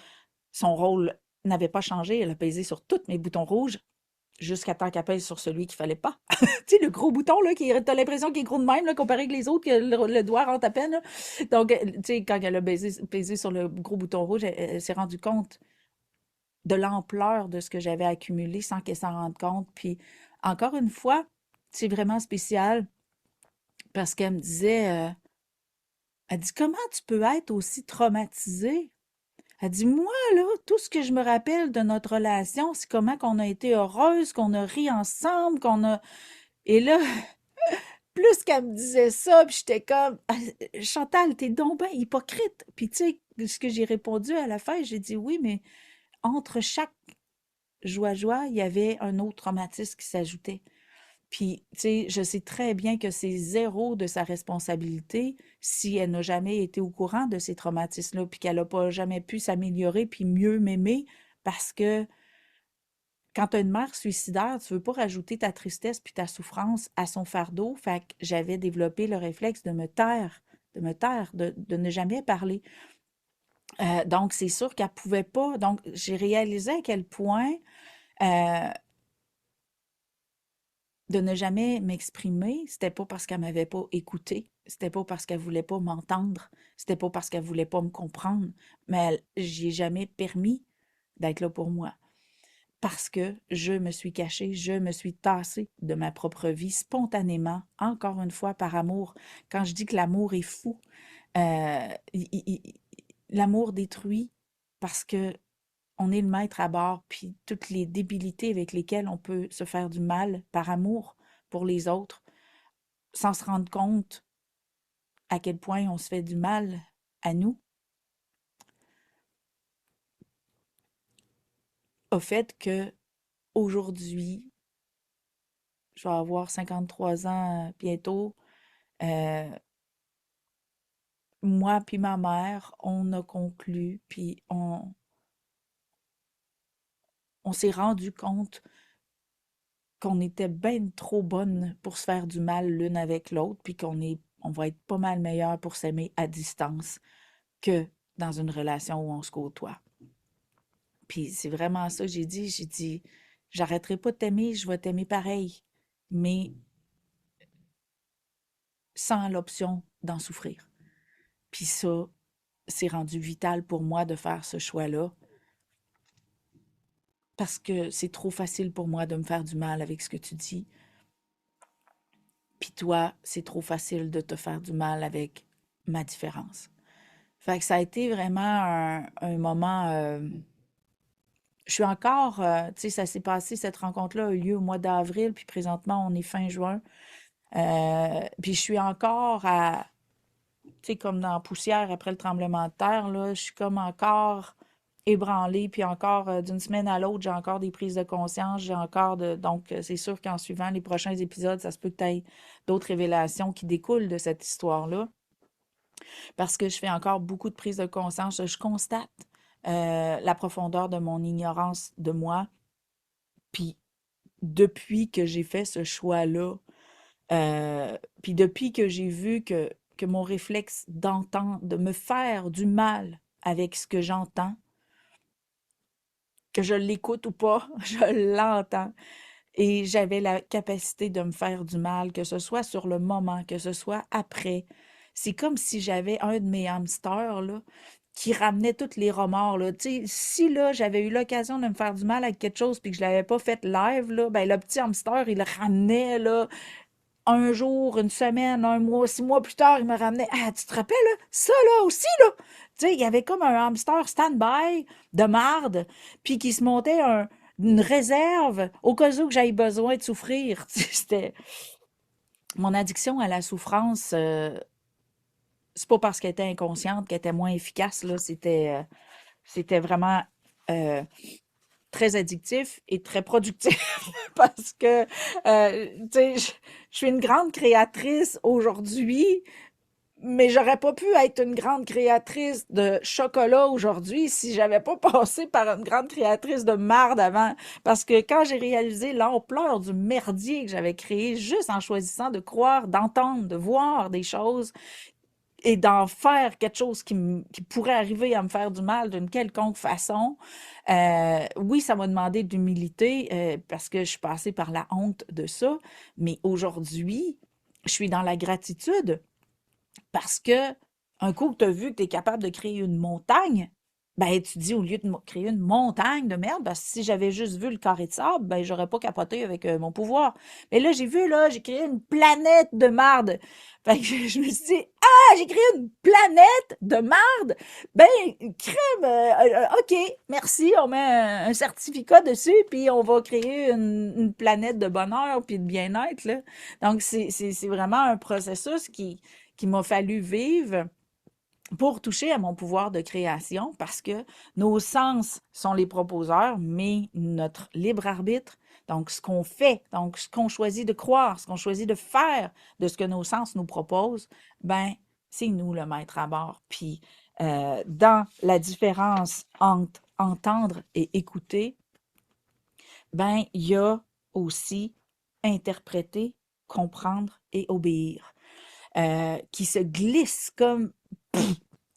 son rôle n'avait pas changé. Elle a pesé sur tous mes boutons rouges jusqu'à temps qu'elle pèse sur celui qu'il fallait pas. Tu sais, le gros bouton, là, qui, t'as l'impression qu'il est gros de même, là, comparé avec les autres, que le doigt rentre à peine, là. Donc, tu sais, quand elle a pesé sur le gros bouton rouge, elle s'est rendue compte de l'ampleur de ce que j'avais accumulé sans qu'elle s'en rende compte. Puis, encore une fois, c'est vraiment spécial parce qu'elle me disait, elle dit: comment tu peux être aussi traumatisée? Elle dit: moi, là, tout ce que je me rappelle de notre relation, c'est comment qu'on a été heureuse, qu'on a ri ensemble, qu'on a. Et là, plus qu'elle me disait ça, puis j'étais comme: ah, Chantal, t'es donc ben hypocrite. Puis tu sais, ce que j'ai répondu à la fin, j'ai dit: oui, mais entre chaque joie, il y avait un autre traumatisme qui s'ajoutait. Puis, tu sais, je sais très bien que c'est zéro de sa responsabilité si elle n'a jamais été au courant de ces traumatismes-là, puis qu'elle n'a pas jamais pu s'améliorer puis mieux m'aimer parce que quand tu as une mère suicidaire, tu veux pas rajouter ta tristesse puis ta souffrance à son fardeau. Fait que j'avais développé le réflexe de me taire, de ne jamais parler. Donc, c'est sûr qu'elle pouvait pas. Donc, j'ai réalisé à quel point euh, de ne jamais m'exprimer, c'était pas parce qu'elle m'avait pas écouté, c'était pas parce qu'elle voulait pas m'entendre, c'était pas parce qu'elle voulait pas me comprendre, mais j'y ai jamais permis d'être là pour moi. Parce que je me suis cachée, je me suis tassée de ma propre vie spontanément, encore une fois par amour. Quand je dis que l'amour est fou, euh, l'amour détruit parce que on est le maître à bord, puis toutes les débilités avec lesquelles on peut se faire du mal par amour pour les autres, sans se rendre compte à quel point on se fait du mal à nous, a fait que aujourd'hui, je vais avoir 53 ans bientôt, euh, moi puis ma mère, on a conclu, puis on s'est rendu compte qu'on était ben trop bonnes pour se faire du mal l'une avec l'autre, puis on va être pas mal meilleur pour s'aimer à distance que dans une relation où on se côtoie. Puis c'est vraiment ça que j'ai dit, j'arrêterai pas de t'aimer, je vais t'aimer pareil, mais sans l'option d'en souffrir. Puis ça, c'est rendu vital pour moi de faire ce choix-là, parce que c'est trop facile pour moi de me faire du mal avec ce que tu dis, puis toi, c'est trop facile de te faire du mal avec ma différence. Fait que ça a été vraiment un moment. Je suis encore, tu sais, ça s'est passé, cette rencontre-là a eu lieu au mois d'avril, puis présentement, on est fin juin. Puis je suis encore tu sais, comme dans la poussière après le tremblement de terre, là, je suis comme encore ébranlée, puis encore d'une semaine à l'autre, j'ai encore des prises de conscience, j'ai encore de. Donc, c'est sûr qu'en suivant les prochains épisodes, ça se peut que tu aies d'autres révélations qui découlent de cette histoire-là, parce que je fais encore beaucoup de prises de conscience. Je constate la profondeur de mon ignorance de moi, puis depuis que j'ai fait ce choix-là, puis depuis que j'ai vu que mon réflexe d'entendre, de me faire du mal avec ce que j'entends, que je l'écoute ou pas, je l'entends. Et j'avais la capacité de me faire du mal, que ce soit sur le moment, que ce soit après. C'est comme si j'avais un de mes hamsters, là, qui ramenait tous les remords, là. Tu sais, si, là, j'avais eu l'occasion de me faire du mal avec quelque chose puis que je l'avais pas fait live, là, ben, le petit hamster, il le ramenait, là, un jour, une semaine, un mois, 6 mois plus tard, il me ramenait. Ah, tu te rappelles, là? Ça, là, aussi, là! Tu sais, il y avait comme un hamster stand-by de marde, puis qui se montait une réserve au cas où que j'aille besoin de souffrir. C'était mon addiction à la souffrance. C'est pas parce qu'elle était inconsciente qu'elle était moins efficace, là. C'était vraiment euh, très addictif et très productif parce que, tu sais, je suis une grande créatrice aujourd'hui, mais j'aurais pas pu être une grande créatrice de chocolat aujourd'hui si j'avais pas passé par une grande créatrice de marde avant. Parce que quand j'ai réalisé l'ampleur du merdier que j'avais créé juste en choisissant de croire, d'entendre, de voir des choses et d'en faire quelque chose qui pourrait arriver à me faire du mal d'une quelconque façon, oui, ça m'a demandé d'humilité parce que je suis passée par la honte de ça, mais aujourd'hui, je suis dans la gratitude parce que un coup que tu as vu que tu es capable de créer une montagne, ben tu dis au lieu de créer une montagne de merde, parce que si j'avais juste vu le carré de sable, ben j'aurais pas capoté avec mon pouvoir. Mais là, j'ai vu, là, j'ai créé une planète de marde. Fait que je me suis dit, ah, j'ai créé une planète de marde. Ben, crème, OK, merci, on met un certificat dessus, puis on va créer une planète de bonheur puis de bien-être, là. Donc, c'est vraiment un processus qui m'a fallu vivre pour toucher à mon pouvoir de création parce que nos sens sont les proposeurs, mais notre libre arbitre, donc ce qu'on fait, donc ce qu'on choisit de croire, ce qu'on choisit de faire de ce que nos sens nous proposent, ben c'est nous le maître à bord. Puis dans la différence entre entendre et écouter, ben il y a aussi interpréter, comprendre et obéir qui se glisse comme,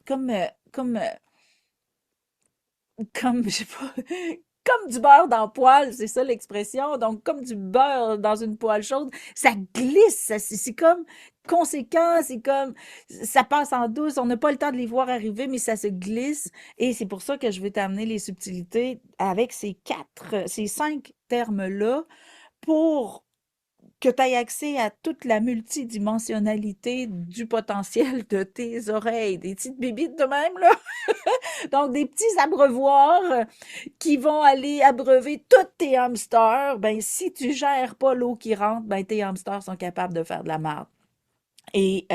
comme, comme je sais pas, comme du beurre dans le poêle, c'est ça l'expression. Donc, comme du beurre dans une poêle chaude, ça glisse, c'est comme conséquent, c'est comme, ça passe en douce, on n'a pas le temps de les voir arriver, mais ça se glisse. Et c'est pour ça que je vais t'amener les subtilités avec ces 5 termes-là pour que tu aies accès à toute la multidimensionnalité du potentiel de tes oreilles, des petites bébites de même, là. Donc, des petits abreuvoirs qui vont aller abreuver tous tes hamsters. Ben, si tu gères pas l'eau qui rentre, ben, tes hamsters sont capables de faire de la merde. Et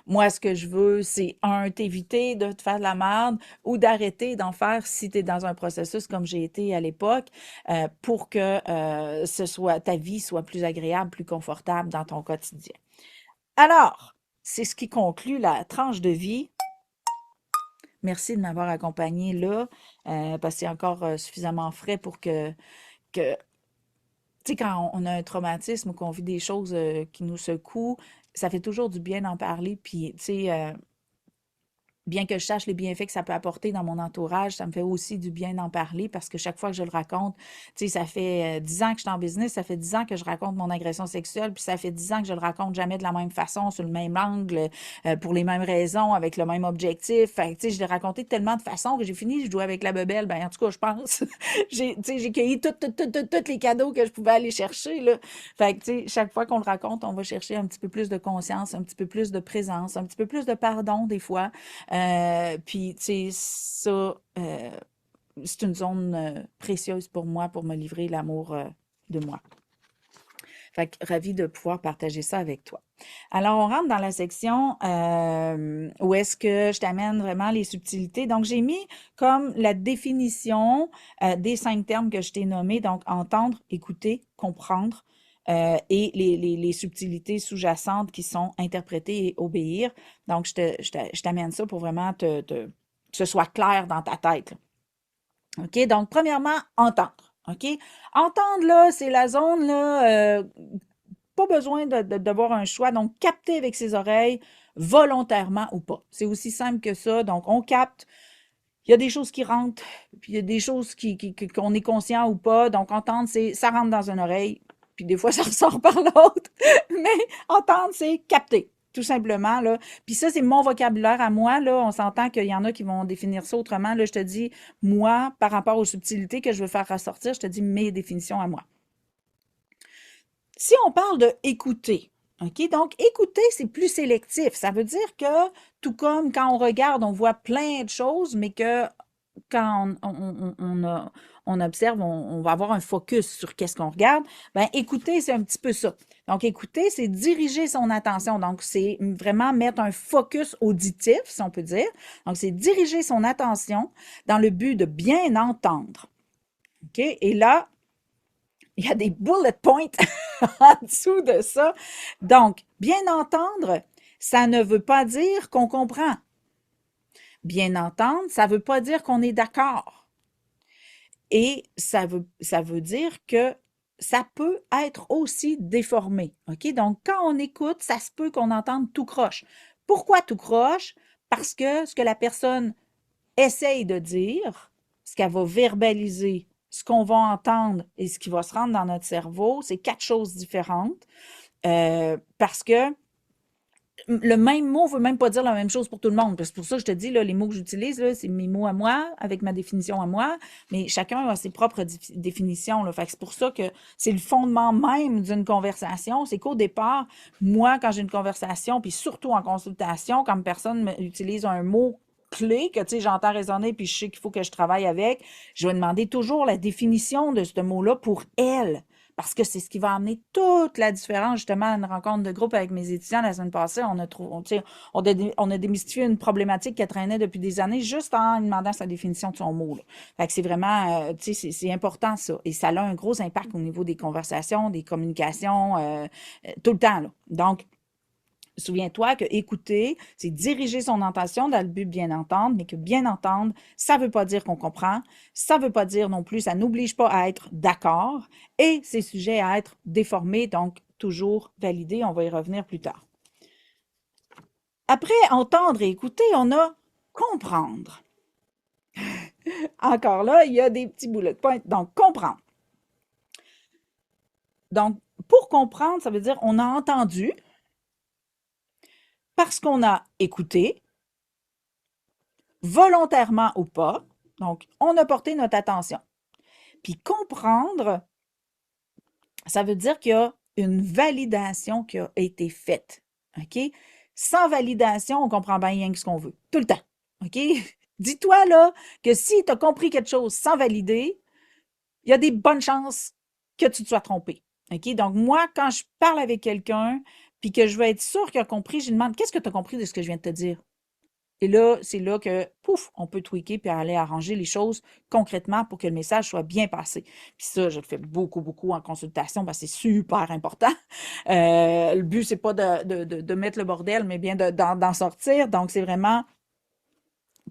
moi, ce que je veux, c'est t'éviter de te faire de la merde ou d'arrêter d'en faire si tu es dans un processus comme j'ai été à l'époque, pour que ta vie soit plus agréable, plus confortable dans ton quotidien. Alors, c'est ce qui conclut la tranche de vie. Merci de m'avoir accompagné là, parce que c'est encore suffisamment frais pour que tu sais, quand on a un traumatisme ou qu'on vit des choses qui nous secouent, ça fait toujours du bien d'en parler. Puis, tu sais, bien que je sache les bienfaits que ça peut apporter dans mon entourage, ça me fait aussi du bien d'en parler parce que chaque fois que je le raconte, tu sais, ça fait 10 ans que je suis en business, ça fait 10 ans que je raconte mon agression sexuelle, puis ça fait 10 ans que je le raconte jamais de la même façon, sur le même angle, pour les mêmes raisons, avec le même objectif. Fait que, tu sais, je l'ai raconté de tellement de façons que j'ai fini, je jouais avec la bebelle. Ben, en tout cas, je pense. Tu sais, j'ai cueilli tous les cadeaux que je pouvais aller chercher, là. Fait que, tu sais, chaque fois qu'on le raconte, on va chercher un petit peu plus de conscience, un petit peu plus de présence, un petit peu plus de pardon, des fois. Puis, tu sais, ça, c'est une zone précieuse pour moi pour me livrer l'amour de moi. Fait que ravie de pouvoir partager ça avec toi. Alors, on rentre dans la section où est-ce que je t'amène vraiment les subtilités. Donc, j'ai mis comme la définition des 5 termes que je t'ai nommés. Donc, entendre, écouter, comprendre, et les subtilités sous-jacentes qui sont interpréter et obéir. Donc, je t'amène ça pour vraiment que ce soit clair dans ta tête, là. OK? Donc, premièrement, entendre. OK? Entendre, là, c'est la zone, là, pas besoin d'avoir un choix. Donc, capter avec ses oreilles, volontairement ou pas. C'est aussi simple que ça. Donc, on capte. Il y a des choses qui rentrent, puis il y a des choses qu'on est conscient ou pas. Donc, entendre, c'est ça rentre dans une oreille, puis des fois, ça ressort par l'autre. Mais entendre, c'est capter, tout simplement, là. Puis ça, c'est mon vocabulaire à moi, là. On s'entend qu'il y en a qui vont définir ça autrement. Là, je te dis, moi, par rapport aux subtilités que je veux faire ressortir, je te dis mes définitions à moi. Si on parle de écouter, OK? Donc, écouter, c'est plus sélectif. Ça veut dire que, tout comme quand on regarde, on voit plein de choses, mais que quand on observe, on va avoir un focus sur qu'est-ce qu'on regarde. Ben, écouter, c'est un petit peu ça. Donc, écouter, c'est diriger son attention. Donc, c'est vraiment mettre un focus auditif, si on peut dire. Donc, c'est diriger son attention dans le but de bien entendre. OK? Et là, il y a des bullet points en dessous de ça. Donc, bien entendre, ça ne veut pas dire qu'on comprend. Bien entendre, ça ne veut pas dire qu'on est d'accord. Et ça veut dire que ça peut être aussi déformé. OK? Donc, quand on écoute, ça se peut qu'on entende tout croche. Pourquoi tout croche? Parce que ce que la personne essaye de dire, ce qu'elle va verbaliser, ce qu'on va entendre et ce qui va se rendre dans notre cerveau, c'est 4 choses différentes. Parce que le même mot ne veut même pas dire la même chose pour tout le monde. C'est pour ça que je te dis, là, les mots que j'utilise, là, c'est mes mots à moi, avec ma définition à moi, mais chacun a ses propres définitions, là. Fait que c'est pour ça que c'est le fondement même d'une conversation. C'est qu'au départ, moi, quand j'ai une conversation, puis surtout en consultation, quand une personne utilise un mot clé que, tu sais, j'entends résonner puis je sais qu'il faut que je travaille avec, je vais demander toujours la définition de ce mot-là pour elle. Parce que c'est ce qui va amener toute la différence, justement, à une rencontre de groupe avec mes étudiants la semaine passée. On a démystifié une problématique qu'elle traînait depuis des années juste en demandant sa définition de son mot, là. Fait que c'est vraiment, tu sais, c'est important, ça. Et ça a un gros impact au niveau des conversations, des communications, tout le temps, là. Donc, souviens-toi que écouter, c'est diriger son intention dans le but de bien entendre, mais que bien entendre, ça ne veut pas dire qu'on comprend, ça ne veut pas dire non plus, ça n'oblige pas à être d'accord, et c'est sujet à être déformé, donc toujours validé. On va y revenir plus tard. Après entendre et écouter, on a comprendre. Encore là, il y a des petits bullet points. Donc, comprendre. Donc, pour comprendre, ça veut dire on a entendu parce qu'on a écouté, volontairement ou pas. Donc, on a porté notre attention. Puis comprendre, ça veut dire qu'il y a une validation qui a été faite. OK? Sans validation, on comprend bien rien que ce qu'on veut. Tout le temps. OK? Dis-toi là que si tu as compris quelque chose sans valider, il y a des bonnes chances que tu te sois trompé. OK? Donc, moi, quand je parle avec quelqu'un, puis que je veux être sûr qu'il a compris, je lui demande qu'est-ce que tu as compris de ce que je viens de te dire? Et là, c'est là que, pouf, on peut tweaker puis aller arranger les choses concrètement pour que le message soit bien passé. Puis ça, je le fais beaucoup, beaucoup en consultation parce que c'est super important. Le but, c'est pas de mettre le bordel, mais bien d'en sortir. Donc, c'est vraiment,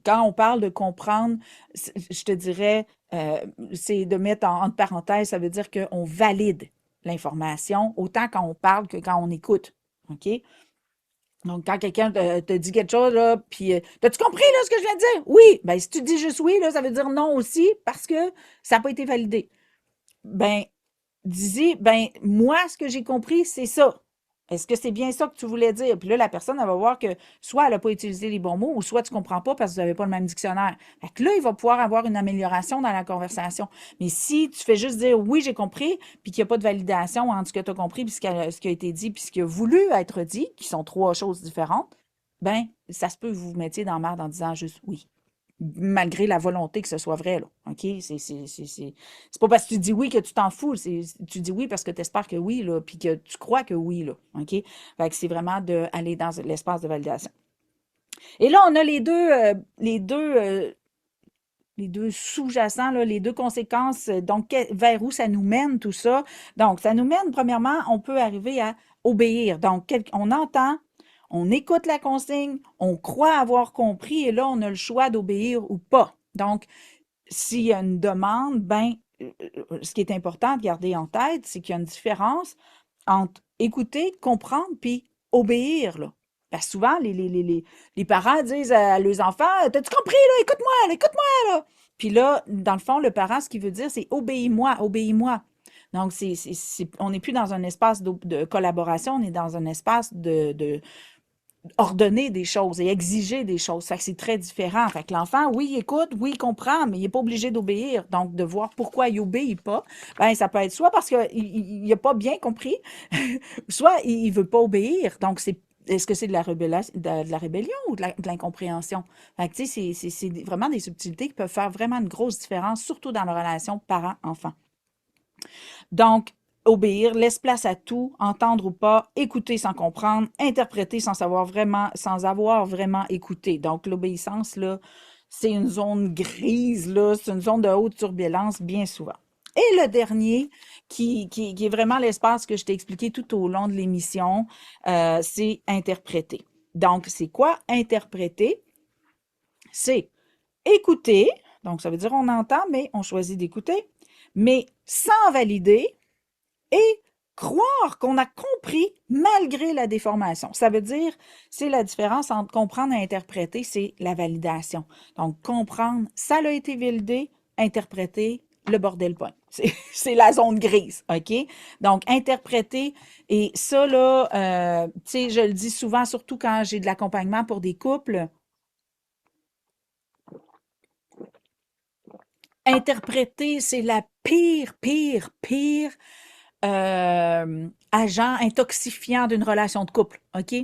quand on parle de comprendre, je te dirais, c'est de mettre entre parenthèses, ça veut dire qu'on valide l'information autant quand on parle que quand on écoute. OK? Donc, quand quelqu'un te dit quelque chose, là, puis t'as-tu compris là, ce que je viens de dire? Oui. Ben, si tu dis juste oui, là, ça veut dire non aussi parce que ça n'a pas été validé. Ben, dis ben, moi, ce que j'ai compris, c'est ça. Est-ce que c'est bien ça que tu voulais dire? Puis là, la personne, elle va voir que soit elle n'a pas utilisé les bons mots, ou soit tu ne comprends pas parce que vous n'avez pas le même dictionnaire. Fait que là, il va pouvoir avoir une amélioration dans la conversation. Mais si tu fais juste dire oui, j'ai compris, puis qu'il n'y a pas de validation entre ce que tu as compris, puis ce qui a été dit, puis ce qui a voulu être dit, qui sont trois choses différentes, ben, ça se peut que vous vous mettiez dans la merde en disant juste oui malgré la volonté que ce soit vrai, là. OK? C'est pas parce que tu dis oui que tu t'en fous. Tu dis oui parce que tu espères que oui, là, puis que tu crois que oui, là. OK? Fait que c'est vraiment d'aller dans l'espace de validation. Et là, on a les deux sous-jacents, là, les deux conséquences, donc vers où ça nous mène, tout ça. Donc, ça nous mène, premièrement, on peut arriver à obéir. Donc, on entend, on écoute la consigne, on croit avoir compris, et là, on a le choix d'obéir ou pas. Donc, s'il y a une demande, ben, ce qui est important de garder en tête, c'est qu'il y a une différence entre écouter, comprendre, puis obéir, là. Parce que souvent, les parents disent à leurs enfants, t'as-tu compris, là? Écoute-moi, écoute-moi, là. Puis là, dans le fond, le parent, ce qu'il veut dire, c'est obéis-moi, obéis-moi. Donc, on n'est plus dans un espace de collaboration, on est dans un espace de ordonner des choses et exiger des choses. Fait que c'est très différent. Fait que l'enfant, oui, il écoute, oui, il comprend, mais il n'est pas obligé d'obéir. Donc, de voir pourquoi il obéit pas, ben, ça peut être soit parce qu'il n'a pas bien compris, soit il veut pas obéir. Donc, est-ce que c'est de la rébellion ou de l'incompréhension? Fait que, tu sais, c'est vraiment des subtilités qui peuvent faire vraiment une grosse différence, surtout dans la relation parent-enfant. Donc, obéir laisse place à tout, entendre ou pas, écouter sans comprendre, interpréter sans avoir vraiment écouté. Donc, l'obéissance, là, c'est une zone grise, là, c'est une zone de haute turbulence bien souvent. Et le dernier, qui est vraiment l'espace que je t'ai expliqué tout au long de l'émission, c'est interpréter. Donc, c'est quoi interpréter? C'est écouter, donc ça veut dire on entend, mais on choisit d'écouter, mais sans valider, et croire qu'on a compris malgré la déformation. Ça veut dire, c'est la différence entre comprendre et interpréter, c'est la validation. Donc, comprendre, ça a été validé, interpréter, le bordel point. C'est la zone grise, OK? Donc, interpréter, et ça, là, tu sais, je le dis souvent, surtout quand j'ai de l'accompagnement pour des couples, interpréter, c'est la pire agent intoxifiant d'une relation de couple, OK?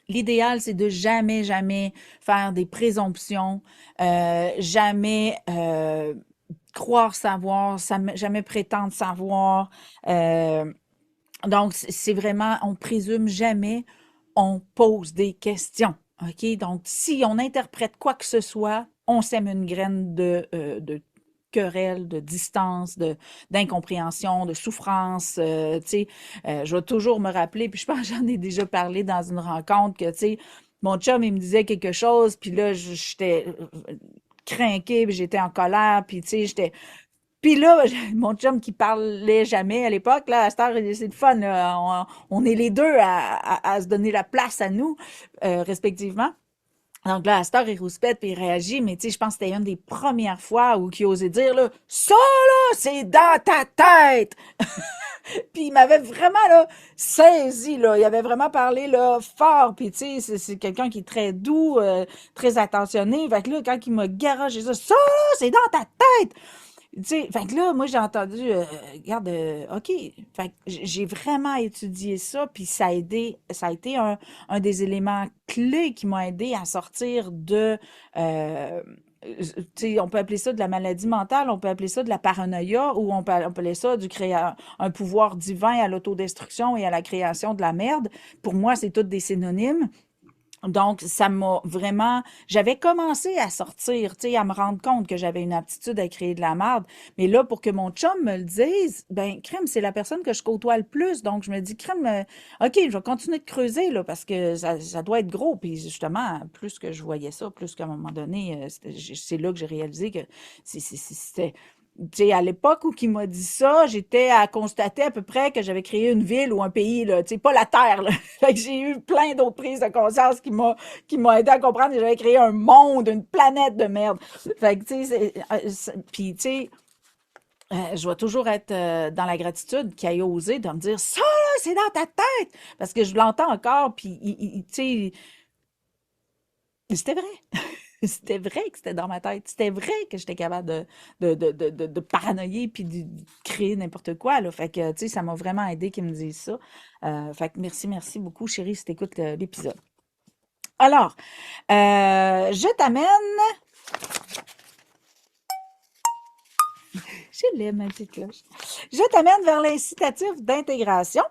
L'idéal, c'est de jamais, jamais faire des présomptions, jamais croire savoir, jamais prétendre savoir. Donc, c'est vraiment, on présume jamais, on pose des questions. OK? Donc, si on interprète quoi que ce soit, on sème une graine de querelle, de distance, d'incompréhension, de souffrance. Tu sais, je vais toujours me rappeler, puis je pense que j'en ai déjà parlé dans une rencontre, que, tu sais, mon chum, il me disait quelque chose, puis là, j'étais crinquée, puis j'étais en colère, puis tu sais, j'étais puis là, mon chum qui parlait jamais à l'époque, là, à cette heure, c'est le fun, là. On est les deux à se donner la place à nous, respectivement. Donc là, Astor, il rouspète puis il réagit, mais tu sais, je pense que c'était une des premières fois où il osait dire, là, ça, là, c'est dans ta tête! Puis il m'avait vraiment, là, saisi, là. Il avait vraiment parlé, là, fort. Puis tu sais, c'est quelqu'un qui est très doux, très attentionné. Fait que là, quand il m'a garagé ça, là, c'est dans ta tête! Tu sais, fait que là, moi, j'ai entendu, regarde, OK. Fait que j'ai vraiment étudié ça, puis ça a aidé, ça a été un des éléments clés qui m'a aidé à sortir de, euh, tu sais, on peut appeler ça de la maladie mentale, on peut appeler ça de la paranoïa, ou on peut appeler ça un pouvoir divin à l'autodestruction et à la création de la merde. Pour moi, c'est toutes des synonymes. Donc, ça m'a vraiment. J'avais commencé à sortir, tu sais, à me rendre compte que j'avais une aptitude à créer de la merde. Mais là, pour que mon chum me le dise, ben, crème, c'est la personne que je côtoie le plus. Donc, je me dis, crème, OK, je vais continuer de creuser, là, parce que ça doit être gros. Puis, justement, plus que je voyais ça, plus qu'à un moment donné, c'est là que j'ai réalisé que c'était. Tu sais, à l'époque où il m'a dit ça, j'étais à constater à peu près que j'avais créé une ville ou un pays, là, tu sais, pas la Terre, là. Fait que j'ai eu plein d'autres prises de conscience qui m'ont aidé à comprendre que j'avais créé un monde, une planète de merde. Fait que, tu sais, puis, tu sais, je vais toujours être dans la gratitude qui a osé de me dire ça, là, c'est dans ta tête! Parce que je l'entends encore, puis, tu sais, c'était vrai. C'était vrai que c'était dans ma tête. C'était vrai que j'étais capable de paranoïer puis de créer n'importe quoi, là. Fait que, tu sais, ça m'a vraiment aidé qu'ils me disent ça. Fait que merci beaucoup, chérie, si t'écoutes l'épisode. Alors, je t'amène, je l'aime, ma petite cloche. Je t'amène vers l'incitatif d'intégration,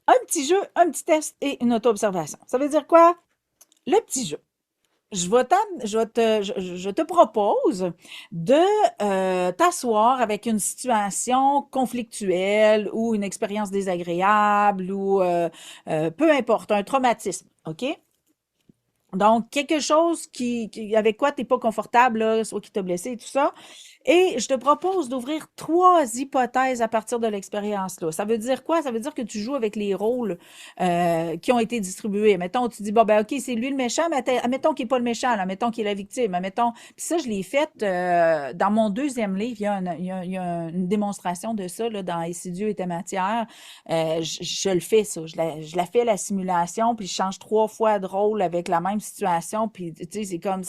un petit jeu, un petit test et une auto-observation. Ça veut dire quoi? Le petit jeu. Je te propose de t'asseoir avec une situation conflictuelle ou une expérience désagréable ou peu importe, un traumatisme, OK? Donc, quelque chose avec quoi tu n'es pas confortable, là, soit qui t'a blessé et tout ça. Et je te propose d'ouvrir trois hypothèses à partir de l'expérience-là. Ça veut dire quoi? Ça veut dire que tu joues avec les rôles qui ont été distribués. Mettons, tu dis, bon, ben, OK, c'est lui le méchant, mais admettons qu'il n'est pas le méchant, là, mettons qu'il est la victime. Admettons. Puis ça, je l'ai fait dans mon deuxième livre. Il y a une démonstration de ça là, dans Et si Dieu était matière. Je le fais, ça. Je la fais, la simulation, puis je change trois fois de rôle avec la même situation. Puis, tu sais, c'est comme,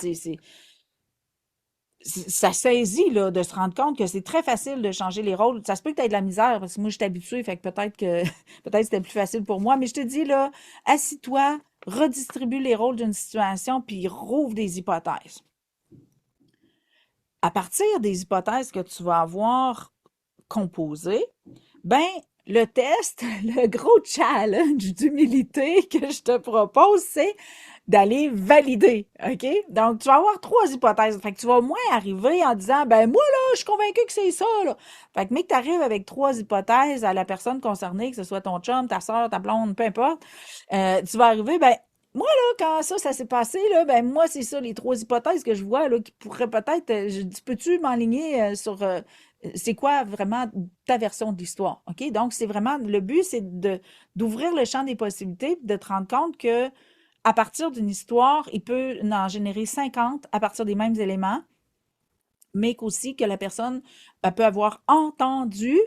ça saisit là, de se rendre compte que c'est très facile de changer les rôles. Ça se peut que tu aies de la misère, parce que moi, je suis habituée, fait que peut-être c'était plus facile pour moi. Mais je te dis, là, assis-toi, redistribue les rôles d'une situation, puis rouvre des hypothèses. À partir des hypothèses que tu vas avoir composées, ben, le test, le gros challenge d'humilité que je te propose, c'est d'aller valider, OK? Donc, tu vas avoir trois hypothèses. Fait que tu vas au moins arriver en disant, ben moi, là, je suis convaincu que c'est ça, là. Fait que, mais que tu arrives avec trois hypothèses à la personne concernée, que ce soit ton chum, ta soeur, ta blonde, peu importe, tu vas arriver, ben, moi, là, quand ça s'est passé, là, ben, moi, c'est ça, les trois hypothèses que je vois, là, qui pourraient peut-être, je dis, peux-tu m'enligner sur, c'est quoi vraiment ta version de l'histoire, OK? Donc, c'est vraiment, le but, c'est d'ouvrir le champ des possibilités, de te rendre compte que à partir d'une histoire, il peut en générer 50 à partir des mêmes éléments, mais qu'aussi que la personne peut avoir entendu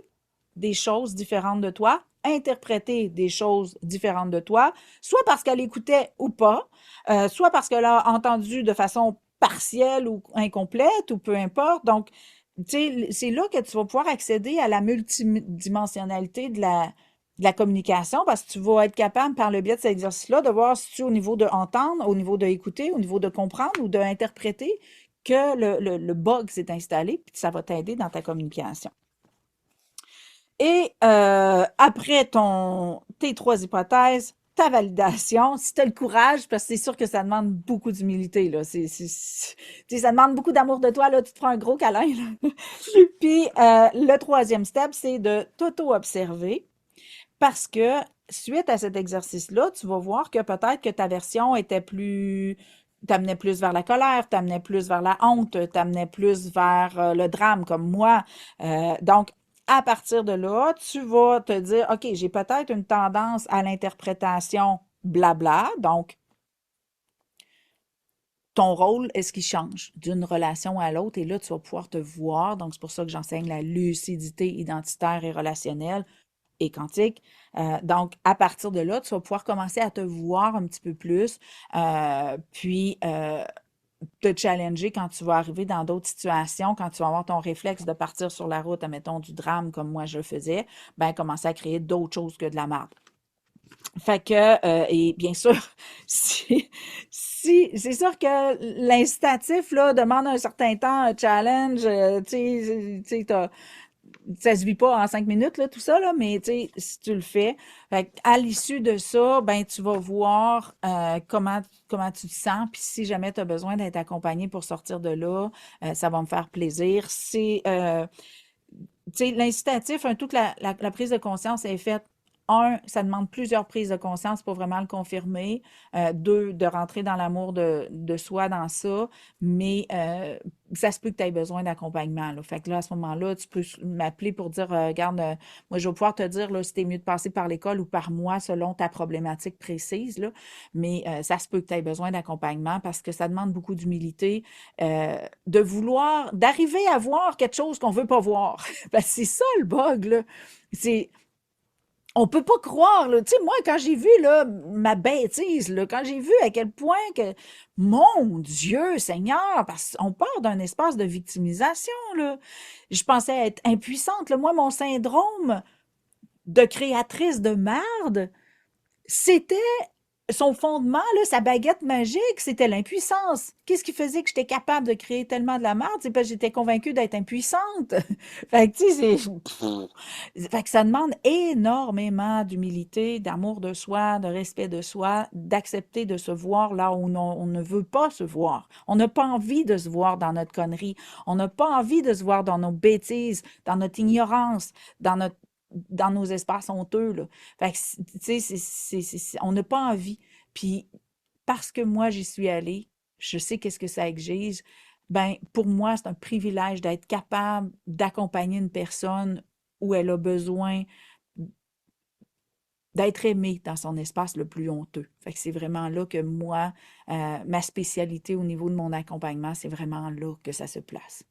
des choses différentes de toi, interprété des choses différentes de toi, soit parce qu'elle écoutait ou pas, soit parce qu'elle a entendu de façon partielle ou incomplète, ou peu importe. Donc, tu sais, c'est là que tu vas pouvoir accéder à la multidimensionnalité de la communication parce que tu vas être capable, par le biais de cet exercice-là, de voir si tu es au niveau de entendre, au niveau de écouter, au niveau de comprendre ou d'interpréter que le bug s'est installé, puis ça va t'aider dans ta communication. Et après tes trois hypothèses, ta validation, si tu as le courage, parce que c'est sûr que ça demande beaucoup d'humilité, là. Ça demande beaucoup d'amour de toi, là. Tu te prends un gros câlin, là. Puis le troisième step, c'est de t'auto-observer parce que suite à cet exercice-là, tu vas voir que peut-être que ta version était plus t'amenait plus vers la colère, t'amenait plus vers la honte, t'amenait plus vers le drame comme moi. Donc, à partir de là, tu vas te dire, OK, j'ai peut-être une tendance à l'interprétation blabla, donc ton rôle, est-ce qu'il change d'une relation à l'autre? Et là, tu vas pouvoir te voir. Donc, c'est pour ça que j'enseigne la lucidité identitaire et relationnelle et quantique. Donc, à partir de là, tu vas pouvoir commencer à te voir un petit peu plus, puis te challenger quand tu vas arriver dans d'autres situations, quand tu vas avoir ton réflexe de partir sur la route, admettons, du drame comme moi je le faisais, ben commencer à créer d'autres choses que de la merde. Fait que, et bien sûr, c'est sûr que l'incitatif, là, demande un certain temps, un challenge, ça se vit pas en 5 minutes, là, tout ça, là, mais tu sais, si tu le fais, fait à l'issue de ça, ben, tu vas voir comment tu te sens, puis si jamais tu as besoin d'être accompagné pour sortir de là, ça va me faire plaisir. Tu sais, l'incitatif, toute la prise de conscience est faite. Un, ça demande plusieurs prises de conscience pour vraiment le confirmer. Deux, de rentrer dans l'amour de soi dans ça. Mais ça se peut que tu aies besoin d'accompagnement, là. Fait que là, à ce moment-là, tu peux m'appeler pour dire, regarde, moi, je vais pouvoir te dire là, si t'es mieux de passer par l'école ou par moi selon ta problématique précise, là. Mais ça se peut que tu aies besoin d'accompagnement parce que ça demande beaucoup d'humilité, de vouloir, d'arriver à voir quelque chose qu'on veut pas voir. Ben, c'est ça le bug, là. C'est, on peut pas croire, là. Tu sais, moi, quand j'ai vu, là, ma bêtise, là, quand j'ai vu à quel point que, mon Dieu, Seigneur, parce qu'on part d'un espace de victimisation, là. Je pensais être impuissante, là. Moi, mon syndrome de créatrice de merde, c'était son fondement, là, sa baguette magique, c'était l'impuissance. Qu'est-ce qui faisait que j'étais capable de créer tellement de la merde? C'est parce que j'étais convaincue d'être impuissante. Fait que, tu sais, fait que ça demande énormément d'humilité, d'amour de soi, de respect de soi, d'accepter de se voir là où on ne veut pas se voir. On n'a pas envie de se voir dans notre connerie. On n'a pas envie de se voir dans nos bêtises, dans notre ignorance, dans nos espaces honteux, là. Fait que, tu sais, on n'a pas envie. Puis, parce que moi, j'y suis allée, je sais qu'est-ce que ça exige. Ben, pour moi, c'est un privilège d'être capable d'accompagner une personne où elle a besoin d'être aimée dans son espace le plus honteux. Fait que c'est vraiment là que moi, ma spécialité au niveau de mon accompagnement, c'est vraiment là que ça se place.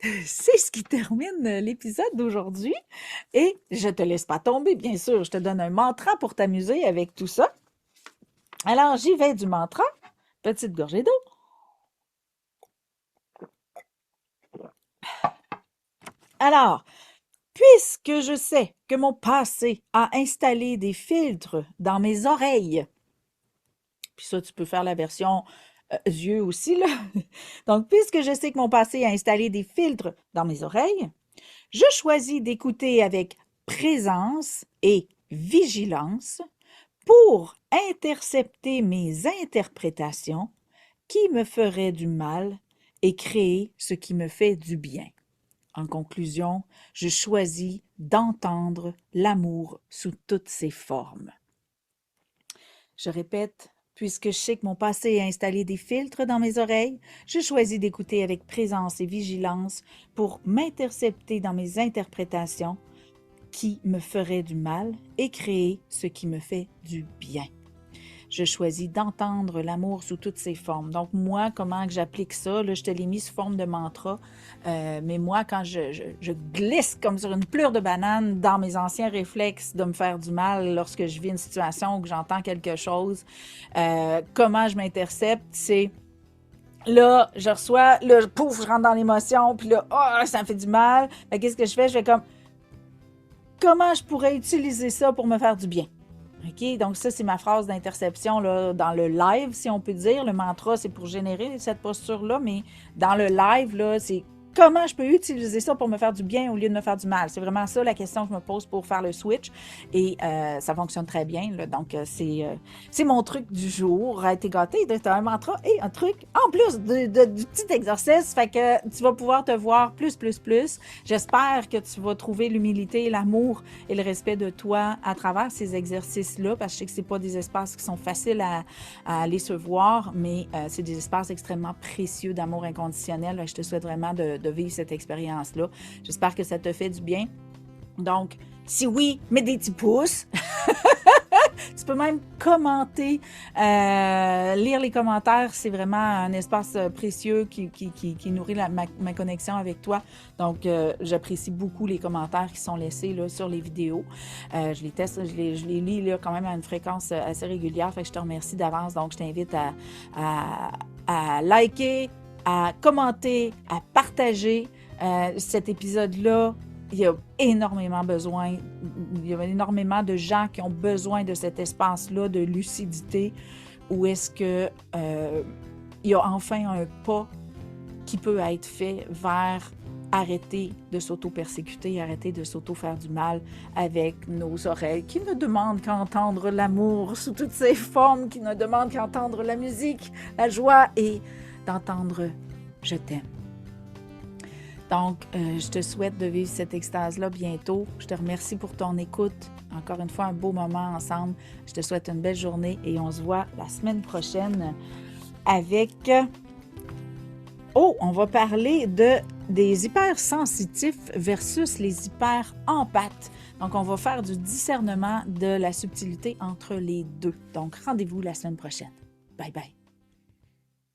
C'est ce qui termine l'épisode d'aujourd'hui. Et je te laisse pas tomber, bien sûr. Je te donne un mantra pour t'amuser avec tout ça. Alors, j'y vais du mantra. Petite gorgée d'eau. Alors, puisque je sais que mon passé a installé des filtres dans mes oreilles, puis ça, tu peux faire la version yeux aussi, là. Donc, puisque je sais que mon passé a installé des filtres dans mes oreilles, je choisis d'écouter avec présence et vigilance pour intercepter mes interprétations qui me feraient du mal et créer ce qui me fait du bien. En conclusion, je choisis d'entendre l'amour sous toutes ses formes. Je répète, puisque je sais que mon passé a installé des filtres dans mes oreilles, je choisis d'écouter avec présence et vigilance pour m'intercepter dans mes interprétations qui me ferait du mal et créer ce qui me fait du bien. Je choisis d'entendre l'amour sous toutes ses formes. Donc, moi, comment que j'applique ça? Là, je te l'ai mis sous forme de mantra. Mais moi, quand je glisse comme sur une pleure de banane dans mes anciens réflexes de me faire du mal lorsque je vis une situation ou que j'entends quelque chose, comment je m'intercepte, c'est là, je reçois, là, pouf, je rentre dans l'émotion, puis là, oh, ça me fait du mal. Qu'est-ce que je fais? Je fais comme, comment je pourrais utiliser ça pour me faire du bien? OK? Donc, ça, c'est ma phrase d'interception là, dans le live, si on peut dire. Le mantra, c'est pour générer cette posture-là, mais dans le live, là, c'est comment je peux utiliser ça pour me faire du bien au lieu de me faire du mal? C'est vraiment ça la question que je me pose pour faire le switch. Et ça fonctionne très bien. Là. Donc, c'est mon truc du jour. T'es gâté, t'as un mantra et un truc en plus du petit exercice. Fait que tu vas pouvoir te voir plus. J'espère que tu vas trouver l'humilité, l'amour et le respect de toi à travers ces exercices-là, parce que je sais que c'est pas des espaces qui sont faciles à aller se voir, mais c'est des espaces extrêmement précieux d'amour inconditionnel. Je te souhaite vraiment de vivre cette expérience-là. J'espère que ça te fait du bien. Donc, si oui, mets des petits pouces. Tu peux même commenter, lire les commentaires, c'est vraiment un espace précieux qui nourrit ma connexion avec toi. Donc, j'apprécie beaucoup les commentaires qui sont laissés là, sur les vidéos. Je les teste, je les lis là, quand même à une fréquence assez régulière, fait que je te remercie d'avance. Donc, je t'invite à liker, à commenter, à partager cet épisode-là. Il y a énormément de gens qui ont besoin de cet espace-là de lucidité où est-ce que il y a enfin un pas qui peut être fait vers arrêter de s'auto-persécuter, arrêter de s'auto-faire du mal avec nos oreilles qui ne demandent qu'à entendre l'amour sous toutes ses formes, qui ne demandent qu'à entendre la musique, la joie et d'entendre « je t'aime ». Donc, je te souhaite de vivre cette extase-là bientôt. Je te remercie pour ton écoute. Encore une fois, un beau moment ensemble. Je te souhaite une belle journée et on se voit la semaine prochaine avec... Oh, on va parler des hypersensitifs versus les hyperempathes. Donc, on va faire du discernement de la subtilité entre les deux. Donc, rendez-vous la semaine prochaine. Bye bye.